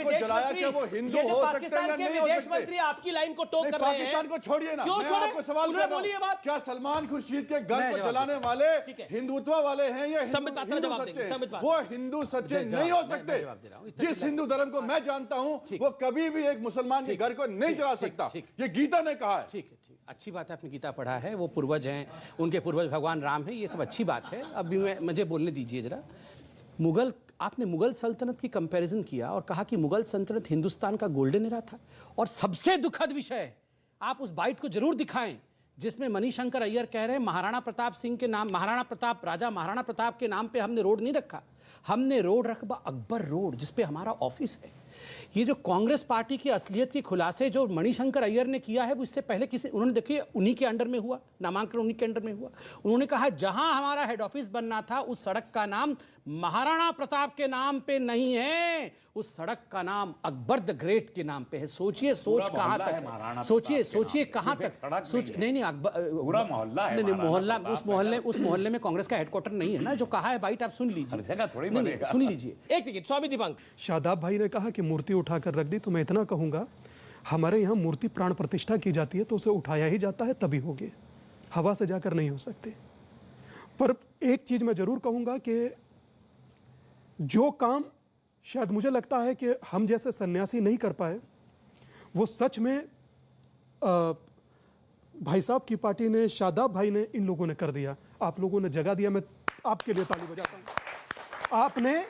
को जलाया, क्या वो हिंदू हो सकते हैं या नहीं हो विदेश सकते? मंत्री आपकी लाइन को टोक कर रहे हैं। पाकिस्तान को छोड़िए ना, क्यों मैं छोड़े? आपको सवाल उन्होंने कर रहा बोली ये हूं, बात। क्या सलमान खुर्शीद के घर को जलाने वाले हिंदुत्व वाले हैं या संबित पात्रा हिंदू जवाब सच्चे? देंगे, संबित पात्रा। वो हिंदू सच्चे नहीं हो सकते। जिस हिंदू धर्म को मैं जानता हूं, वो कभी भी एक मुसलमान के घर को नहीं जला सकता। ये गीता ने कहा है। ठीक है, ठीक, अच्छी बात है, आपने गीता पढ़ा है, वो पूर्वज हैं, उनके पूर्वज भगवान राम हैं, ये सब अच्छी बात है। अभी मुझे बोलने दीजिए जरा। आपने मुगल सल्तनत की कंपैरिजन किया और कहा कि मुगल सल्तनत हिंदुस्तान का गोल्डन एरा था, और सबसे दुखद विषय, आप उस बाइट को जरूर दिखाएं जिसमें मणिशंकर अय्यर कह रहे हैं महाराणा प्रताप सिंह के नाम, राजा महाराणा प्रताप के नाम पे हमने रोड नहीं रखा, हमने रोड रखा अकबर रोड, जिसपे हमारा ऑफिस है। ये जो कांग्रेस पार्टी की असलियत के खुलासे जो मणिशंकर अय्यर ने किया है, वो इससे पहले उन्होंने देखिए उन्हीं के अंडर में हुआ, नामांकन उन्हीं के अंडर में हुआ। उन्होंने कहा जहां हमारा हेड ऑफिस बनना था, उस सड़क का नाम महाराणा प्रताप के नाम पे नहीं है, उस सड़क का नाम अकबर द ग्रेट के नाम पे है। सोचिए, सोच कहां तक, सोचिए कहां तक सोच। नहीं अकबर पूरा मोहल्ला है, नहीं मोहल्ला, उस मोहल्ले में कांग्रेस का हेडक्वार्टर नहीं है ना, जो कहा है बाइट आप सुन लीजिए, सुन लीजिए। एक सेकंड, स्वामी दीपांक। शादाब भाई ने कहा कि मूर्ति उठाकर रख दी, तो मैं इतना कहूंगा, हमारे यहाँ मूर्ति प्राण प्रतिष्ठा की जाती है तो उसे उठाया ही जाता है, तभी होगी, हवा से जाकर नहीं हो सकती। पर एक चीज मैं जरूर कहूंगा कि जो काम शायद मुझे लगता है कि हम जैसे सन्यासी नहीं कर पाए, वो सच में भाई साहब की पार्टी ने, शादाब भाई ने, इन लोगों ने कर दिया। आप लोगों ने जगा दिया, मैं आपके लिए ताली बजाता हूं। आपने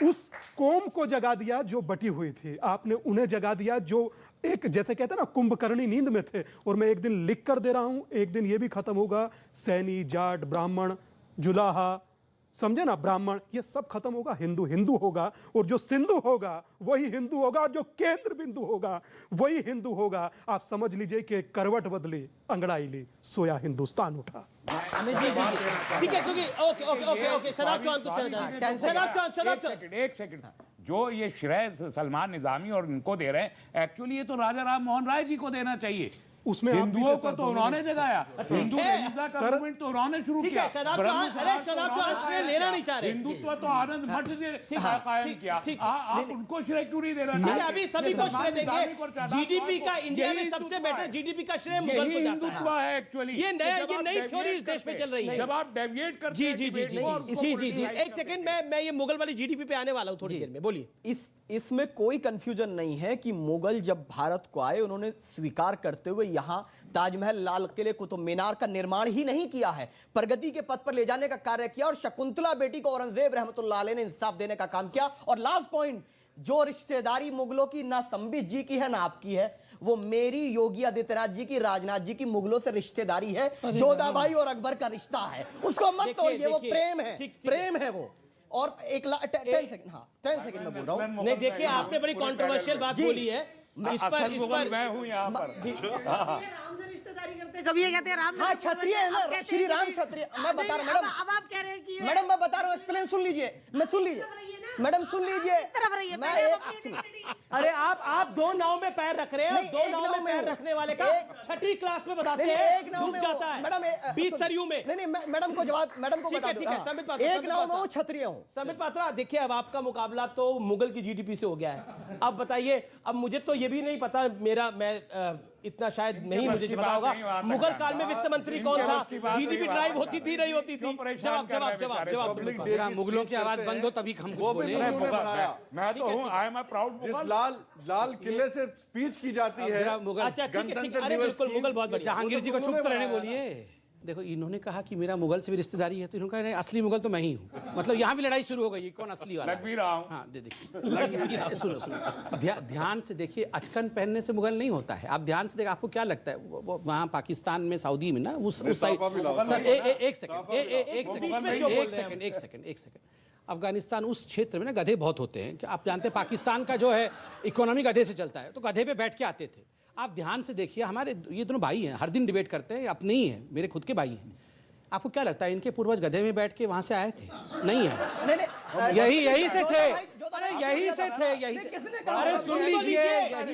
उस कौम को जगा दिया जो बटी हुई थी, आपने उन्हें जगा दिया जो एक, जैसे कहते हैं ना, कुंभकर्णी नींद में थे। और मैं एक दिन लिख कर दे रहा हूं, एक दिन ये भी खत्म होगा, सैनी, जाट, ब्राह्मण, जुलाहा, समझे ना, ब्राह्मण, ये सब खत्म होगा, हिंदू हिंदू होगा, और जो सिंधु होगा वही हिंदू होगा, और जो केंद्र बिंदु होगा वही हिंदू होगा। आप समझ लीजिए कि करवट बदली, अंगड़ाई ली, सोया हिंदुस्तान उठा। ठीक है, क्योंकि ओके शराब चौहान कुछ कहना चाहते हैं। एक सेकंड, जो ये श्रेय सलमान निजामी और इनको दे रहे हैं, एक्चुअली ये तो राजा राम मोहन राय जी को देना चाहिए। उसमें हिंदुओं को तो उन्होंने जगाया, हिंदू का मूवमेंट तो उन्होंने शुरू किया। शराब चौहान श्रेय लेना नहीं चाह रहे। हिंदुत्व तो आनंद मठ ने कायम किया, आप उनको श्रेय क्यों नहीं दे रहे? ठीक है, अभी सभी को श्रेय देंगे। जीडीपी का इंडिया में सबसे बेटर जीडीपी का श्रेय मुगल को जाता हिंदुत्व है एक्चुअली। ये नई थ्योरी इस देश में चल रही है। जब आप डेविएट करते हैं, जी, एक सेकंड, मैं ये मुगल वाली जीडीपी पे आने वाला हूं थोड़ी देर में, बोलिए। इसमें कोई कंफ्यूजन नहीं है कि मुगल जब भारत को आए, उन्होंने स्वीकार करते हुए यहां ताजमहल, लाल किले, कुतुब मीनार का निर्माण ही नहीं किया है, प्रगति के पथ पर ले जाने का कार्य किया, और शकुंतला बेटी को औरंगजेब रहमतुल्लाह अलैह ने इंसाफ देने का काम किया। और लास्ट पॉइंट, जो रिश्तेदारी मुगलों की ना संबित जी की है ना आपकी है, वो मेरी, योगी आदित्यनाथ जी की, राजनाथ जी की मुगलों से रिश्तेदारी है। जोधा भाई और अकबर का रिश्ता है, उसको मत तोड़िए, वो प्रेम है, प्रेम है वो। और 10 सेकंड, हाँ 10 सेकंड में बोल रहा हूँ। नहीं, देखिए आपने बड़ी कंट्रोवर्शियल बात बोली है, इस पर मैं हूं यहाँ पर। राम से रिश्तेदारी करते, कभी ये कहते हैं राम, हाँ क्षत्रिय है ना, श्री राम क्षत्रिय। मैं बता रहा हूँ मैडम, अब आप कह रहे हैं कि मैडम मैं बता रहा हूँ, एक्सप्लेन सुन लीजिए, मैं सुन लीजिए मैडम, सुन लीजिए। अरे आप दो नाव में पैर रख रहे हैं, दो नाव में पैर रखने वाले का छठी क्लास में बताते हैं, डूब जाता है मैडम, बीच सरयू में। नहीं, मैडम को जवाब, मैडम को बता दो। एक नाव में वो क्षत्रिय हूँ। संबित पात्रा, देखिए अब आपका मुकाबला तो मुगल की जीडीपी से हो गया है। अब बताइए, अब मुझे तो ये भी नहीं पता, मैं इतना शायद नहीं मुझे पता होगा, मुगल काल में वित्त मंत्री कौन था, जीडीपी ड्राइव होती थी, नहीं होती थी? जवाब। मुगलों की आवाज बंद हो तभी हम कुछ बोले। मैं तो हूं, I am a proud Mughal. लाल किले से स्पीच की जाती है। अच्छा ठीक है, अरे बिल्कुल, मुगल बहुत बढ़िया। जहांगीर जी को चुप तो रहने बोलिए। देखो, इन्होंने कहा कि मेरा मुगल से भी रिश्तेदारी है, तो इन्होंने कहा असली मुगल तो मैं ही हूँ। मतलब यहाँ भी लड़ाई शुरू हो गई, कौन असली वाला। लग भी रहा हूँ। हाँ, देखिए सुनो, ध्यान से देखिए, अचकन पहनने से मुगल नहीं होता है। आप ध्यान से देखिए, आपको क्या लगता है वो वहाँ पाकिस्तान में, सऊदी में ना, उस साइड। सर एक सेकंड, अफगानिस्तान उस क्षेत्र में ना गधे बहुत होते हैं कि आप जानते हैं पाकिस्तान का जो है इकोनॉमी गधे से चलता है, तो गधे पे बैठ के आते थे। आप ध्यान से देखिए, हमारे ये दोनों भाई हैं, हर दिन डिबेट करते हैं, अपने ही हैं, मेरे खुद के भाई हैं। आपको क्या लगता है इनके पूर्वज गधे में बैठ के वहां से आए थे? नहीं है, यही से थे, अरे यही से थे, यही से। अरे सुन लीजिए,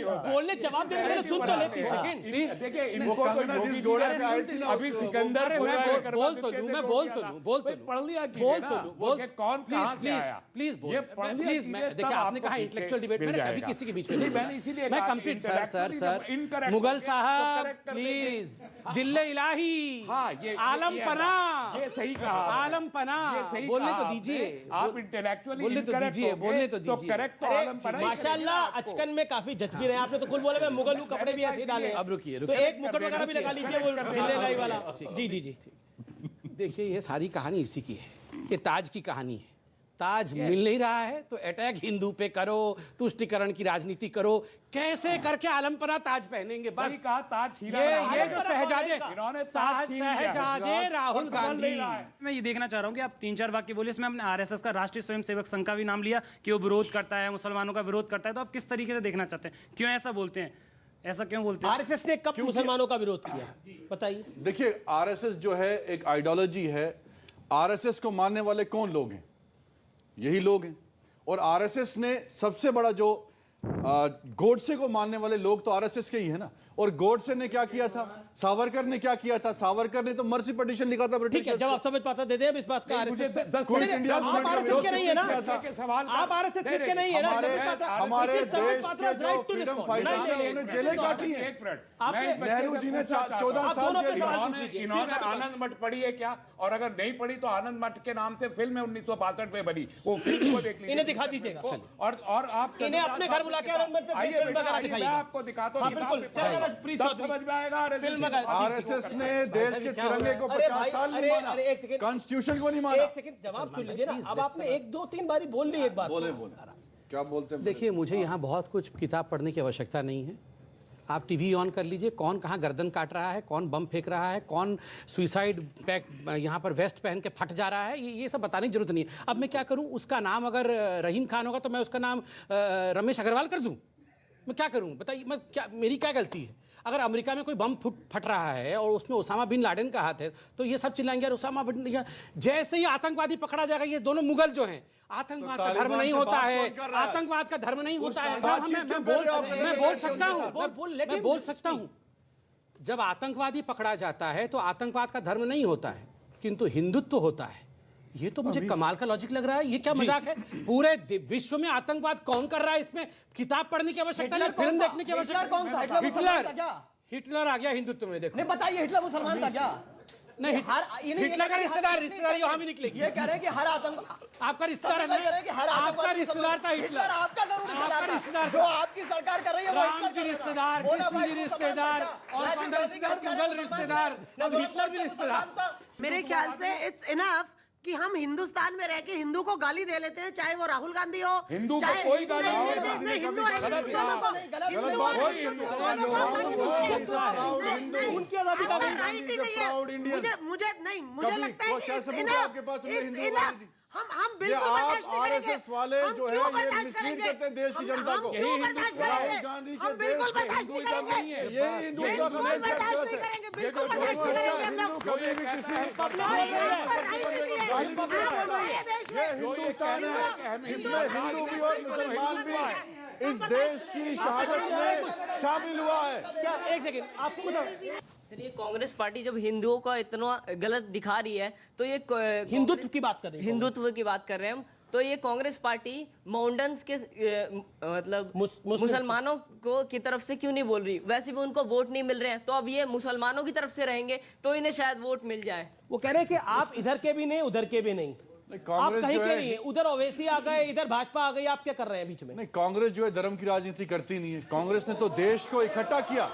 बोलने जवाब देने के लिए सुन तो लेती सेकंड। देखिए इनको तो अभी सिकंदर बोल तो लूं, मैं बोल तो लूं, पढ़ लिया कौन कहां से आया, प्लीज ये प्लीज। देखिए आपने कहा इंटेलेक्चुअल डिबेट, मैंने कभी किसी के बीच में नहीं, इसीलिए मैं कंप्लीट सर मुगल साहब प्लीज, जिल्ले इलाही, आलम पना, ये सही कहा, आलम पना, बोलने तो दीजिए, आप इंटेलेक्चुअली बोलने तो दीजिए, बोलने तो दीजिए। करेक्ट तो आलम पना। माशाल्लाह अचकन में काफी जच भी रहे हैं। आपने तो कुल बोला मैं मुगल हूं, कपड़े भी ऐसे ही डाले। अब रुकिए, तो एक मुकुट वगैरह भी लगा लीजिए, वो जिले लाई वाला। जी जी जी। देखिए ये सारी कहानी इसी की है, ये ताज की कहानी है। ताज मिल नहीं रहा है तो अटैक हिंदू पे करो, तुष्टिकरण की राजनीति करो, कैसे करके आलमपना ताज पहनेंगे बस। सही कहा, ताज छीना ये जो शहजादे, इन्होंने ताज छीन लिया। शहजादे राहुल गांधी। मैं ये देखना चाह रहा हूँ कि आप 3-4 वाक्य बोले, इसमें आपने आरएसएस का राष्ट्रीय स्वयंसेवक संघ का भी नाम लिया कि वो विरोध करता है, मुसलमानों का विरोध करता है, तो आप किस तरीके से देखना चाहते हैं, क्यों ऐसा बोलते हैं, ऐसा क्यों बोलते हैं? आरएसएस ने कब मुसलमानों का विरोध किया बताइए? देखिए आरएसएस जो है एक आइडियोलॉजी है। आरएसएस को मानने वाले कौन लोग हैं? यही लोग हैं। और आरएसएस ने सबसे बड़ा जो गोडसे को मानने वाले लोग तो आरएसएस के ही है ना। और गोडसे ने क्या किया था, सावरकर ने क्या किया था? सावरकर ने तो मर्सी पिटीशन लिखा था ब्रिटिश। ठीक है, जब आप समझ पाता देते हैं इस बात का। आरएसएस आप आरएसएस के नहीं है ना, आप आरएसएस के नहीं है ना। हमारे देश के जो फ्रीडम फाइटर हैं उन्हें जेलें काटी हैं। नेहरू जी ने 14 साल इन्होंने आनंद मठ पढ़ी है क्या? और अगर नहीं पढ़ी तो आनंद मठ के नाम से फिल्म है 1962 में बनी, वो फिल्म को देख लीजिए, इन्हें दिखा दीजिएगा। और आप इन्हें अपने घर बुला के आनंद मठ पे फिल्म वगैरह दिखाइए, आपको दिखाता हूं, बिल्कुल समझ में आएगा। फिल्म आरएसएस ने देश के तिरंगे को 50 साल नहीं माना, कॉन्स्टिट्यूशन को नहीं माना। एक सेकंड जवाब सुन लीजिए ना। अब आपने 1-2-3 बारी बोल ली एक बात। बोले क्या बोलते हैं? देखिए मुझे यहाँ बहुत कुछ किताब पढ़ने की आवश्यकता नहीं है। आप टीवी ऑन कर लीजिए, कौन कहाँ गर्दन काट रहा है, कौन बम फेंक रहा है, कौन सुइसाइड पैक यहाँ पर वेस्ट पहन के फट जा रहा है, ये सब बताने की जरूरत नहीं है। अब मैं क्या करूँ, उसका नाम अगर रहीम खान होगा तो मैं उसका नाम रमेश अग्रवाल कर दूँ? मैं क्या करूँ बताइए, मैं क्या, मेरी क्या गलती है? अगर अमेरिका में कोई बम फट रहा है और उसमें ओसामा बिन लादेन का हाथ है तो ये सब चिल्लाएंगे ओसामा बिन लादेन। जैसे ही आतंकवादी पकड़ा जाएगा, ये दोनों मुगल जो हैं, आतंकवाद का धर्म नहीं होता है, आतंकवाद का धर्म नहीं होता है। मैं बोल सकता हूँ, जब आतंकवादी पकड़ा जाता है तो आतंकवाद का धर्म नहीं होता है, किंतु हिंदुत्व होता है। ये तो मुझे कमाल का लॉजिक लग रहा है। ये क्या मजाक है? पूरे विश्व में आतंकवाद कौन कर रहा है? इसमें किताब पढ़ने की आवश्यकता नहीं, फिल्म देखने की आवश्यकता कौन था? हिटलर आ गया हिंदुत्व में। देखो नहीं बताइए, हिटलर मुसलमान था क्या? नहीं, हिटलर का रिश्तेदारी वहां भी निकलेगी। ये कह रहे हैं कि हर आतंक आपका रिश्तेदार है, आपका रिश्तेदार था हिटलर, आपका जरूर रिश्तेदार जो आपकी सरकार कर रही है, राम जी रिश्तेदार, कृष्ण जी रिश्तेदार, और मुगल रिश्तेदार, अब हिटलर भी रिश्तेदार। मेरे ख्याल से इट्स इनफ कि हम हिंदुस्तान में रह के हिंदू को गाली दे लेते हैं, चाहे वो राहुल गांधी हो, हिंदू को चाहे कोई गाली नहीं, नहीं, नहीं, नहीं, हिंदू उनकी आजादी का राइट ही नहीं है। मुझे लगता है इट्स इनफ। हम बिल्कुल बर्दाश्त नहीं करेंगे। आरएसएस वाले जो है ये मिसलीड करते हैं देश की जनता को। यही बर्दाश्त करेंगे, हम बिल्कुल बर्दाश्त नहीं करेंगे, ये हिंदुत्व का बर्दाश्त नहीं करेंगे, बिल्कुल बर्दाश्त नहीं करेंगे। हम लोग कभी भी किसी ये हिंदुस्तान है, इसमें हिंदू भी और मुसलमान भी इस देश की शहादत में शामिल हुआ है। क्या एक सेकंड आपको बताओ सर, ये कांग्रेस पार्टी जब हिंदुओं का इतना गलत दिखा रही है तो ये हिंदुत्व की बात कर रहे हैं, हिंदुत्व की बात कर रहे हैं हम, तो ये कांग्रेस पार्टी माउंटेन्स के मतलब मुसलमानों को की तरफ से क्यों नहीं बोल रही? वैसे भी उनको वोट नहीं मिल रहे हैं, तो अब ये मुसलमानों की तरफ से रहेंगे तो इन्हें शायद वोट मिल जाए। वो कह रहे हैं कि आप इधर के भी नहीं उधर के भी नहीं, आप कहीं के नहीं है, उधर ओवैसी आ गए, इधर भाजपा आ गई, आप क्या कर रहे हैं बीच में? नहीं, कांग्रेस जो है धर्म की राजनीति करती नहीं है। कांग्रेस ने तो देश को इकट्ठा किया,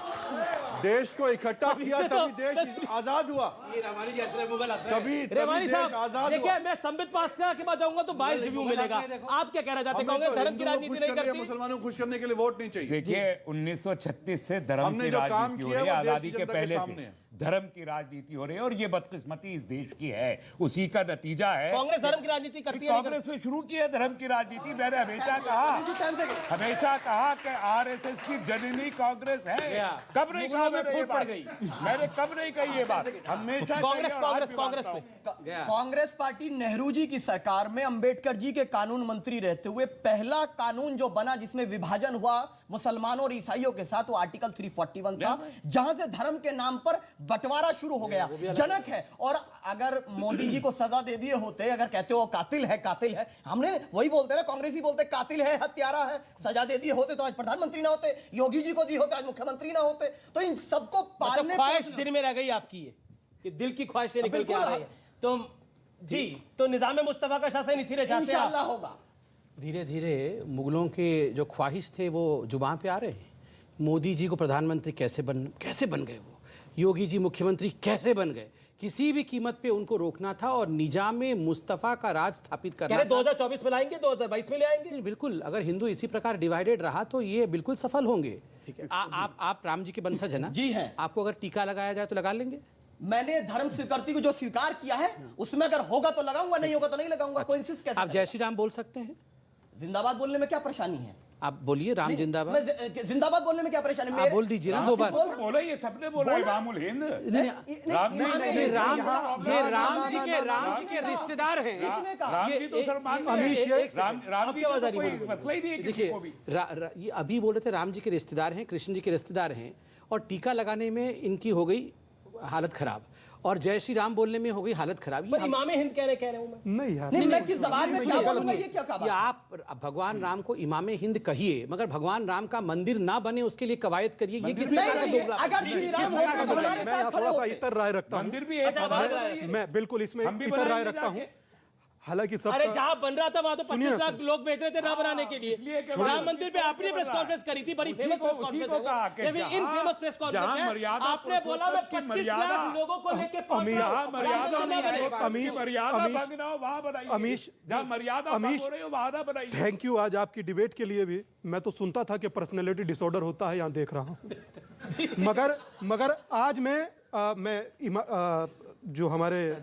देश को इकट्ठा किया, तभी देश आजाद हुआ। तभी देश आजाद देखिए, मैं संबित पात्रा के बाद जाऊंगा तो 22 रिव्यू मिलेगा। आप क्या कहना चाहते हैं? कांग्रेस धर्म की राजनीति नहीं करती, मुसलमानों को खुश करने के लिए वोट नहीं चाहिए। देखिए 1936 से धर्म की राजनीति हो रही है, आजादी के पहले से धर्म की राजनीति हो रही है और ये बदकिस्मती इस देश की है, उसी का नतीजा है। कांग्रेस धर्म की राजनीति करती है। कांग्रेस ने शुरू की है धर्म की राजनीति। मैंने हमेशा कहा कि आरएसएस की जननी कांग्रेस है। कब नहीं कहा मैंने ये बात? मैंने कब नहीं कही ये बात? हमेशा कांग्रेस पार्टी नेहरू जी की सरकार में अंबेडकर जी के कानून मंत्री रहते हुए पहला कानून जो बना जिसमें विभाजन हुआ मुसलमानों और ईसाइयों के साथ, वो आर्टिकल 341 था, जहां से धर्म के नाम पर बंटवारा शुरू हो गया। जनक है। और अगर मोदी जी को सजा दे दिए होते, अगर कहते हो कातिल है, हमने वही बोलते ना, कांग्रेसी बोलते कातिल है, हत्यारा है, सजा दे दिए होते तो आज प्रधानमंत्री ना होते, योगी जी को दी होते आज मुख्यमंत्री ना होते। तो इन सबको पालने ख्वाहिश दिल में रह गई आपकी, ये दिल की ख्वाहिश से निकल के आ रही है। तो जी, तो निजाम मुस्तफा का शासन इसीलिए चाहते हैं इंशाअल्लाह होगा। धीरे धीरे मुगलों के जो ख्वाहिश थे वो जुबान पे आ रहे हैं। मोदी जी को प्रधानमंत्री कैसे बन गए, वो योगी जी मुख्यमंत्री कैसे बन गए, किसी भी कीमत पे उनको रोकना था और निजाम मुस्तफा का राज स्थापित करना था। 2024 में लाएंगे, 2022 में ले आएंगे। बिल्कुल, अगर हिंदू इसी प्रकार डिवाइडेड रहा तो ये बिल्कुल सफल होंगे। ठीक है, आप राम जी के वंशज है ना? जी हैं। आपको अगर टीका लगाया जाए तो लगा लेंगे? मैंने धर्म स्वीकृति को जो स्वीकार किया है उसमें अगर होगा तो लगाऊंगा, नहीं होगा तो नहीं लगाऊंगा। कोई इंसिस्ट कैसे? आप जय श्री राम बोल सकते हैं? जिंदाबाद बोलने में क्या परेशानी है? आप बोलिए राम जिंदाबाद। जिंदाबाद बोलने में क्या परेशानी है? आप बोल दीजिए ना 2 बार। बोला, ये सबने बोला इमामुल हिंद। राम जी के रिश्तेदार हैं। राम जी तो सलमान राम की आवाज आ रही है, मसला ही नहीं है। देखिए, ये अभी बोल रहे थे राम जी के रिश्तेदार हैं, कृष्ण जी के रिश्तेदार हैं, और टीका लगाने में इनकी हो गई हालत खराब और जय श्री राम बोलने में हो गई हालत खराब। ये इमामे हिंद कह रहे हूं मैं। नहीं यार, नहीं, मैं किस जबान में क्या बोलूंगा, ये क्या कहा? आप भगवान राम को इमामे हिंद कहिए, मगर भगवान राम का मंदिर ना बने उसके लिए कवायद करिए। ये किस प्रकार का दोगला? अगर श्री राम मैं थोड़ा सा इतर राय रखता हूँ। मंदिर भी मैं बिल्कुल इसमें इतर राय रखता हूँ। हालांकि सब अरे जहां बन रहा था वहां तो 25 लाख लोग भेज रहे थे ना बनाने के लिए। राम मंदिर पे आपने प्रेस कॉन्फ्रेंस करी थी, बड़ी फेमस प्रेस कॉन्फ्रेंस है, ये भी इनफेमस प्रेस कॉन्फ्रेंस है। आपने बोला मैं 25 लाख लोगों को लेके थैंक यू। आज आपकी डिबेट के लिए भी मैं तो सुनता था कि पर्सनैलिटी डिसऑर्डर होता है, यहाँ देख रहा हूँ। मगर आज मैं जो हमारे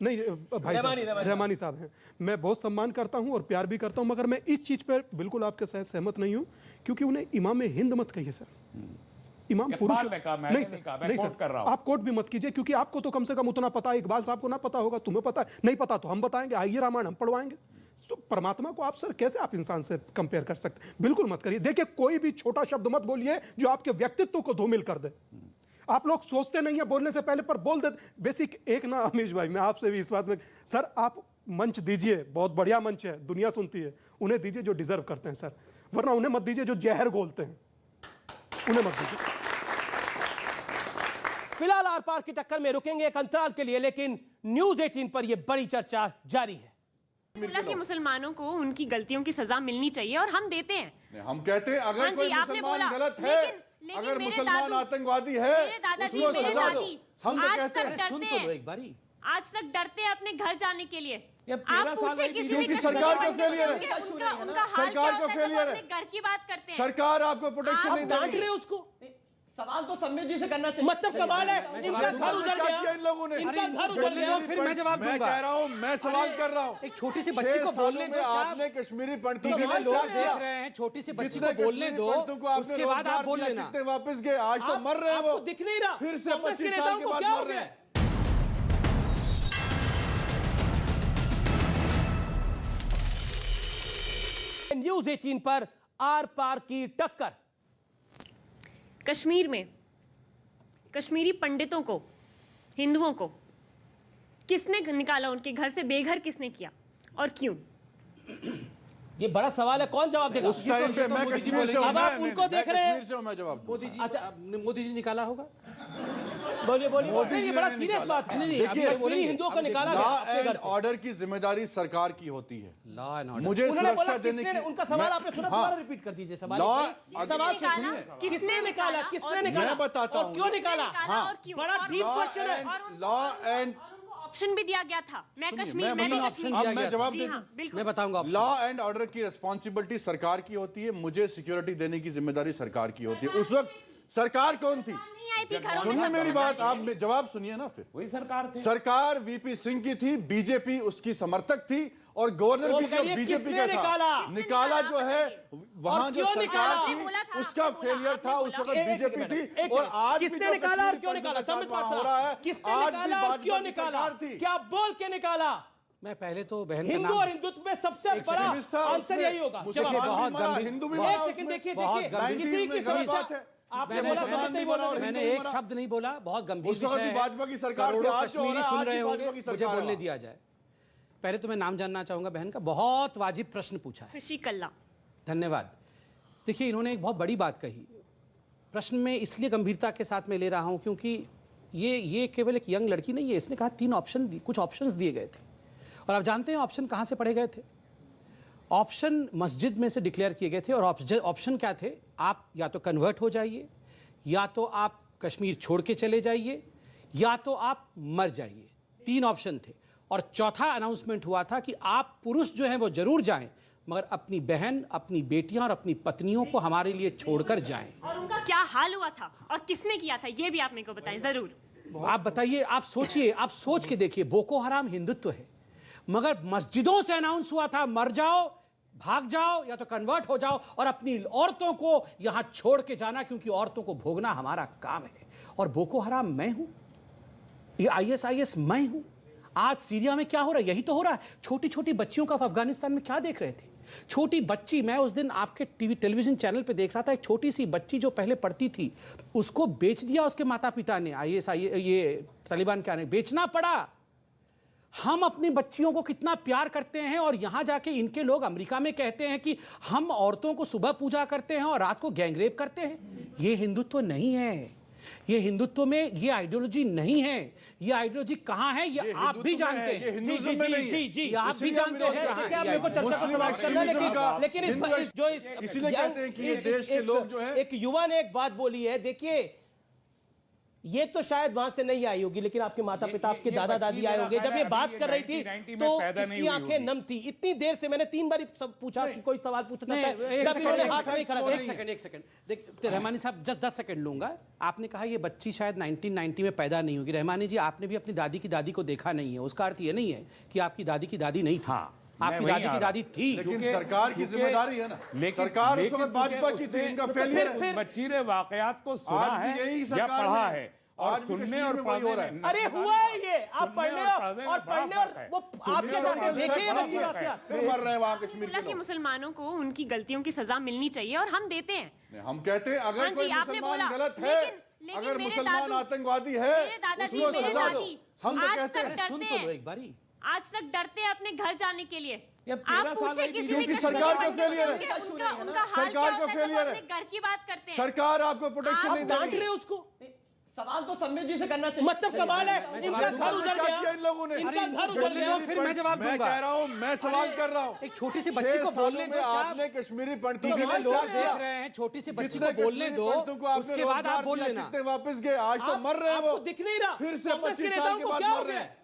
नहीं भाई रहमानी साहब हैं, मैं बहुत सम्मान करता हूं और प्यार भी करता हूं, मगर मैं इस चीज पर बिल्कुल आपके साथ सहमत नहीं हूं, क्योंकि उन्हें इमाम हिंद मत कहिए सर। इमाम पुरुष नहीं सर, आप कोट भी मत कीजिए, क्योंकि आपको तो कम से कम उतना पता है, इकबाल साहब को ना पता होगा, तुम्हें पता है, नहीं पता तो हम बताएंगे, आइए रामायण हम पढ़वाएंगे। तो परमात्मा को आप सर कैसे आप इंसान से कंपेयर कर सकते? बिल्कुल मत करिए। देखिए, कोई भी छोटा शब्द मत बोलिए जो आपके व्यक्तित्व को धूमिल कर दे। आप लोग सोचते नहीं है बोलने से पहले, पर बोल देते। बेसिक एक ना अमीश भाई, मैं आपसे भी इस बात में, सर आप मंच दीजिए, बहुत बढ़िया मंच है, दुनिया सुनती है, उन्हें दीजिए जो डिजर्व करते हैं सर, वरना उन्हें मत दीजिए जो जहर घोलते हैं, उन्हें मत दीजिए। फिलहाल आर पार की टक्कर में रुकेंगे एक अंतराल के लिए, लेकिन न्यूज 18 पर यह बड़ी चर्चा जारी है। बोला कि मुसलमानों को उनकी गलतियों की सजा मिलनी चाहिए और हम देते हैं। हम कहते हैं अगर कोई मुसलमान गलत है, अगर मुसलमान आतंकवादी है, उसको सजा दो। हम तो कहते हैं, सुन तो लो एक बारी। आज तक डरते हैं अपने घर जाने के लिए। आप पूछे क्योंकि सरकार का फेलियर है, सरकार का फेलियर है, घर की बात करते हैं, सरकार आपको प्रोटेक्शन नहीं दे डांट रहे उसको। सवाल तो सम्मेद जी से करना चाहिए। मतलब कमाल है, इनका घर उधर गया, इन लोगों ने, इनका घर उधर गया, फिर मैं जवाब दूंगा। मैं कह रहा हूं, मैं सवाल कर रहा हूं। एक छोटी सी बच्ची को बोलने दो, आपने कश्मीरी पंडितों टीवी में लोग देख रहे हैं, छोटी सी बच्ची को बोलने दो, उसके बाद आप बोल लेना। कितने वापस गए, आज तो मर रहे हैं वो, दिख नहीं रहा, फिर से 25 साल के बाद मर रहे हैं। न्यूज 18 पर आर पार की टक्कर। कश्मीर में कश्मीरी पंडितों को, हिंदुओं को किसने निकाला, उनके घर से बेघर किसने किया और क्यों? ये बड़ा सवाल है, कौन जवाब देगा? उस टाइम पे मैं कश्मीर से हूं, अब आप उनको देख रहे हैं, मैं जवाब मोदी जी। अच्छा, मोदी जी निकाला होगा? बोलिए बोलिए। ये बड़ा सीरियस बात है। देखिए, कश्मीरी हिंदुओं को निकाला गया। लॉ एंड ऑर्डर की जिम्मेदारी सरकार की होती है। लॉ एंड ऑर्डर मुझे सुरक्षा देने की, उनका सवाल आपने सुना, दोबारा रिपीट कर दीजिए सवाल। सवाल से सुनिए, किसने निकाला, किसने निकाला, मैं बताता हूं, क्यों निकाला? बड़ा डीप क्वेश्चन है। लॉ एंड ऑप्शन भी दिया गया था। मैं कश्मीर में ऑप्शन दिया गया, जवाब दे दूं, मैं बताऊंगा। लॉ एंड ऑर्डर की रिस्पॉन्सिबिलिटी सरकार की होती है, मुझे सिक्योरिटी देने की जिम्मेदारी सरकार की होती है। उस वक्त सरकार कौन थी? नहीं आई थी घरों में सुनिए सब मेरी लोग बात, बैठे आप जवाब सुनिए ना। फिर वही सरकार थी। सरकार वीपी सिंह की थी, बीजेपी उसकी समर्थक थी और गवर्नर भी बीजेपी का था। निकाला जो है वहां जो सरकार थी उसका फेलियर था, उस वक्त बीजेपी थी। और आज किसने निकाला और क्यों निकाला? समझ बात हो रहा है, किसने निकाला और क्यों निकाला? क्या बोल के निकाला? मैं पहले तो बहन का हिंदू नाम और हिंदुत्व में सबसे बड़ा आंसर यही होगा। देखिए, बहुत गंभीर, हिंदू भी एक सेकंड देखिए, किसी की समस्या आपने बोला समझ नहीं बोला, मैंने एक शब्द नहीं बोला। बहुत गंभीर उस वक्त विषय है, भाजपा की सरकार थी, करोड़ों आज जो हो कश्मीरी रहा है, सुन आज रहे भी होंगे, भाजपा की मुझे सरकार बोलने है। दिया जाए। पहले तो मैं नाम जानना चाहूंगा बहन का। बहुत वाजिब प्रश्न पूछा है, खुशी कल्ला। धन्यवाद। देखिए, इन्होंने एक बहुत बड़ी बात कही। प्रश्न में इसलिए गंभीरता के साथ में ले रहा हूं क्योंकि ये केवल एक यंग लड़की नहीं है। इसने कहा 3 ऑप्शन, कुछ ऑप्शंस दिए गए थे और आप जानते हैं ऑप्शन कहां से पढ़े गए थे? ऑप्शन मस्जिद में से डिक्लेयर किए गए थे और ऑप्शन क्या थे? आप या तो कन्वर्ट हो जाइए, या तो आप कश्मीर छोड़ के चले जाइए, या तो आप मर जाइए। 3 ऑप्शन थे और चौथा अनाउंसमेंट हुआ था कि आप पुरुष जो हैं वो जरूर जाएं, मगर अपनी बहन, अपनी बेटियां और अपनी पत्नियों को हमारे लिए छोड़कर जाएं। और उनका क्या हाल हुआ था और किसने किया था, ये भी आप मेरे को बताएं जरूर। आप बताइए, आप सोचिए, आप सोच के देखिए। बोको हराम हिंदुत्व है, मगर मस्जिदों से अनाउंस हुआ था मर जाओ, भाग जाओ, या तो कन्वर्ट हो जाओ और अपनी औरतों को यहां छोड़ के जाना, क्योंकि औरतों को भोगना हमारा काम है। और बोको हराम मैं हूं, ये ISIS मैं हूं। आज सीरिया में क्या हो रहा है? यही तो हो रहा है। छोटी छोटी बच्चियों का अफगानिस्तान में क्या देख रहे थे? छोटी बच्ची, मैं उस दिन आपके टेलीविजन चैनल पे देख रहा था, एक छोटी सी बच्ची जो पहले पढ़ती थी, उसको बेच दिया उसके माता पिता ने। ये तालिबान क्या ने बेचना पड़ा। हम अपनी बच्चियों को कितना प्यार करते हैं और यहां जाके इनके लोग अमेरिका में कहते हैं कि हम औरतों को सुबह पूजा करते हैं और रात को गैंगरेप करते हैं। ये हिंदुत्व नहीं है। ये हिंदुत्व में ये आइडियोलॉजी नहीं है। ये आइडियोलॉजी कहां है ये आप भी जानते हैं। हिंदुइज्म में नहीं है। जी, आप भी जानते हैं। देखिए, आप मेरे को चर्चा को समाप्त करना है, लेकिन इसीलिए कहते हैं कि ये देश के लोग जो है, एक युवा ने एक बात बोली है। देखिए, ये तो शायद वहां से नहीं आई होगी, लेकिन आपके माता पिता, आपके दादा दादी आए होंगे। जब ये बात कर रही थी तो इसकी आंखें नम थी। इतनी देर से मैंने 3 बार पूछा कि कोई सवाल पूछना था, तब इन्होंने हाथ नहीं खड़ा किया। एक सेकंड देख, रहमानी साहब, जस्ट 10 सेकंड लूंगा। आपने कहा ये बच्ची शायद 1990 में पैदा नहीं होगी। रहमानी जी, आपने भी अपनी दादी की दादी को देखा नहीं है। उसका अर्थ ये नहीं है कि आपकी दादी की दादी नहीं था। आपकी दादी की दादी थी। लेकिन सरकार की जिम्मेदारी है ना। सरकार उस वक्त भाजपा की थी, इनका फेलियर। बच्ची ने वाकयात को सुना आज भी है यही या सरकार पढ़ा है। है और आज भी सुनने कश्मीर और में वही हो रहा है। अरे हुआ है ये, आप पढ़ने और पढ़ने और वो आपके जाते देखे ये बच्ची वाकया फिर मर रहे हैं वहां कश्मीर बोला कि मुसलमानों को उनकी गलतियों की सजा मिलनी चाहिए और हम देते हैं। हम कहते हैं अगर हाँ जी, कोई आपने मुसलमान बोला, गलत है, लेकिन अगर मेरे मुसलमान दादू, आतंकवादी है, मेरे दादाजी, उसको मेरे सजा दो। दादी हम तो आज कहते तक हैं। डरते सुन तो लो हैं। एक बारी। आज तक डरते हैं अपने घर जाने के लिए। ये आप 13 साल पूछे की किसी क्योंकि भी सरकार का कश्मीरी फेलियर है। उनका हाल सरकार क्या का होता है जब फेलियर वो है। अपने घर की बात करते हैं। सरकार आपको प्रोटेक्शन आप नहीं डांट दे रहे रही। हैं उसको। सवाल तो सम्मेद जी से करना चाहिए। मतलब कमाल है, इनका घर उधर क्या किया गया, इन लोगों ने? इनका घर उधर गया। फिर मैं जवाब मैं दूंगा। कह रहा हूं, मैं सवाल कर रहा हूं। एक छोटी सी बच्ची को बोलने दो। आपने कश्मीरी पंडितों टीवी के में लिए लोग क्या देख किया? रहे हैं, छोटी सी बच्ची कितने को बोलने कश्मीरी दो, पंडितों को आपने उसके बाद आप रोजगार बोल दिया, लेना। कितने वापस गए? आज तो मर रहे हैं वो। आपको दिख नहीं रहा, फिर से कांग्रेस के 25 नेताओं साल के को बाद क्या हो मर रहे गया? हैं।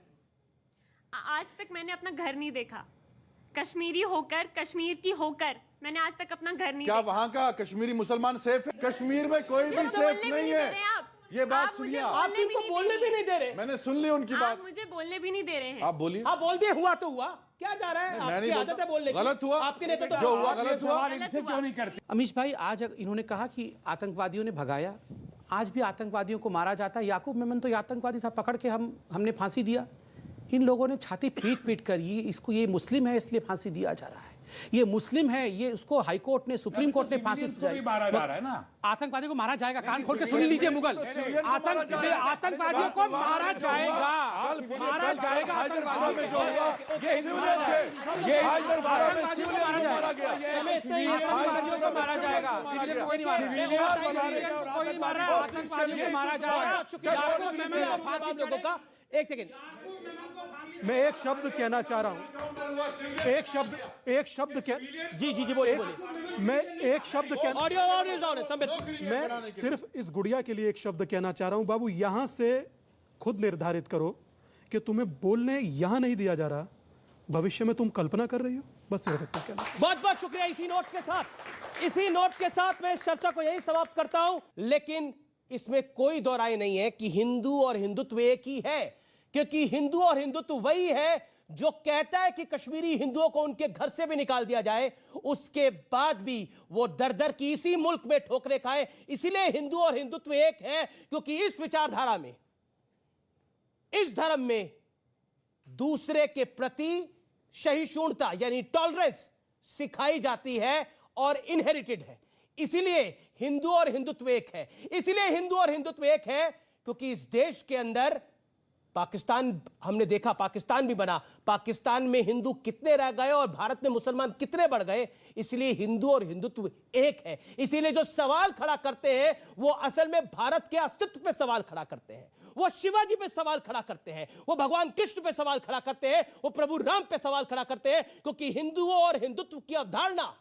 आज तक मैंने अपना घर नहीं देखा। कश्मीरी होकर, कश्मीर की होकर मैंने आज तक अपना घर नहीं क्या देखा। वहाँ का कश्मीरी मुसलमान सेफ है? कश्मीर में कोई भी मुझे सेफ बोलने भी नहीं दे रहे हैं है। आप। ये बात आप सुनिए। मुझे आप इनको बोलने भी नहीं दे रहे। मैंने सुन ली उनकी आप बात। मुझे बोलने भी नहीं दे रहे हैं। आप बोलिए। हाँ, बोल दिए, हुआ तो हुआ, क्या जा रहा है? मैं आपकी नहीं आदत बोलता। है बोलने की। गलत हुआ। आपके नेता तो जो हुआ गलत हुआ। इनसे क्यों नहीं करते? अमीश भाई, आज इन्होंने कहा कि आतंकवादियों ने भगाया। आज भी आतंकवादियों को मारा जाता है। याकूब मेमन तो ये आतंकवादी था, पकड़ के हमने फांसी दिया। इन लोगों ने छाती पीट पीट कर ये मुस्लिम है इसलिए फांसी दिया जा रहा है। ये मुस्लिम है, ये उसको हाई कोर्ट ने, सुप्रीम कोर्ट ने फांसी सजाई। मारा जा रहा है ना। आतंकवादी को मारा जाएगा। कान खोल के सुन लीजिए मुगल। आतंकवादियों को मारा जाएगा, मारा जाएगा। आतंकवादियों में जो हुआ ये आतंकवादियों को मारा जाएगा। आतंकवादियों को मारा जाएगा। सिविलियन कोई नहीं मारा, कोई नहीं मारा। आतंकवादियों को मारा जाएगा। याकूब मेमन को फांसी चढ़ेगा। एक सेकंड, मैं एक शब्द कहना चाह रहा हूं। एक शब्द जी बोलिए। मैं एक शब्द कहना, ऑडियो मैं सिर्फ इस गुड़िया के लिए एक शब्द कहना चाह रहा हूं। बाबू, यहां से खुद निर्धारित करो कि तुम्हें बोलने यहां नहीं दिया जा रहा, भविष्य में तुम कल्पना कर रही हो? बस सिर्फ इतना कहना। बहुत बहुत शुक्रिया। इसी नोट के साथ मैं इस चर्चा को यही समाप्त करता हूं। लेकिन इसमें कोई दो राय नहीं है कि हिंदू और हिंदुत्व एक ही है, क्योंकि हिंदू और हिंदुत्व वही है जो कहता है कि कश्मीरी हिंदुओं को उनके घर से भी निकाल दिया जाए, उसके बाद भी वो दर दर की इसी मुल्क में ठोकरें खाए। इसीलिए हिंदू और हिंदुत्व एक है, क्योंकि इस विचारधारा में, इस धर्म में दूसरे के प्रति सहिष्णुता यानी टॉलरेंस सिखाई जाती है और इनहेरिटेड है। इसीलिए हिंदू और हिंदुत्व एक है। इसीलिए हिंदू और हिंदुत्व एक है क्योंकि इस देश के अंदर पाकिस्तान, हमने देखा पाकिस्तान भी बना, पाकिस्तान में हिंदू कितने रह गए और भारत में मुसलमान कितने बढ़ गए। इसलिए हिंदू और हिंदुत्व एक है। इसीलिए जो सवाल खड़ा करते हैं वो असल में भारत के अस्तित्व पे सवाल खड़ा करते हैं, वो शिवाजी पे सवाल खड़ा करते हैं, वो भगवान कृष्ण पे सवाल खड़ा करते हैं, वो प्रभु राम पे सवाल खड़ा करते हैं। क्योंकि हिंदुओं और हिंदुत्व की अवधारणा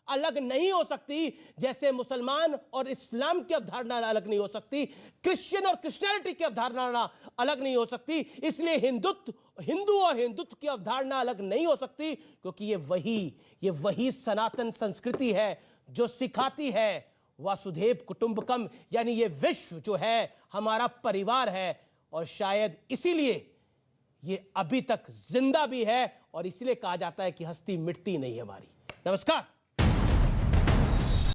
अलग नहीं हो सकती, जैसे मुसलमान और इस्लाम की अवधारणा अलग नहीं हो सकती, क्रिश्चियन और क्रिश्चियनिटी की अवधारणा अलग नहीं हो सकती। इसलिए हिंदू और हिंदुत्व की अवधारणा अलग नहीं हो सकती, क्योंकि ये वही सनातन संस्कृति है जो सिखाती है वासुदेव कुटुंबकम, यानी ये विश्व जो है हमारा परिवार है। और शायद इसीलिए ये अभी तक जिंदा भी है और इसीलिए कहा जाता है कि हस्ती मिटती नहीं है हमारी। नमस्कार।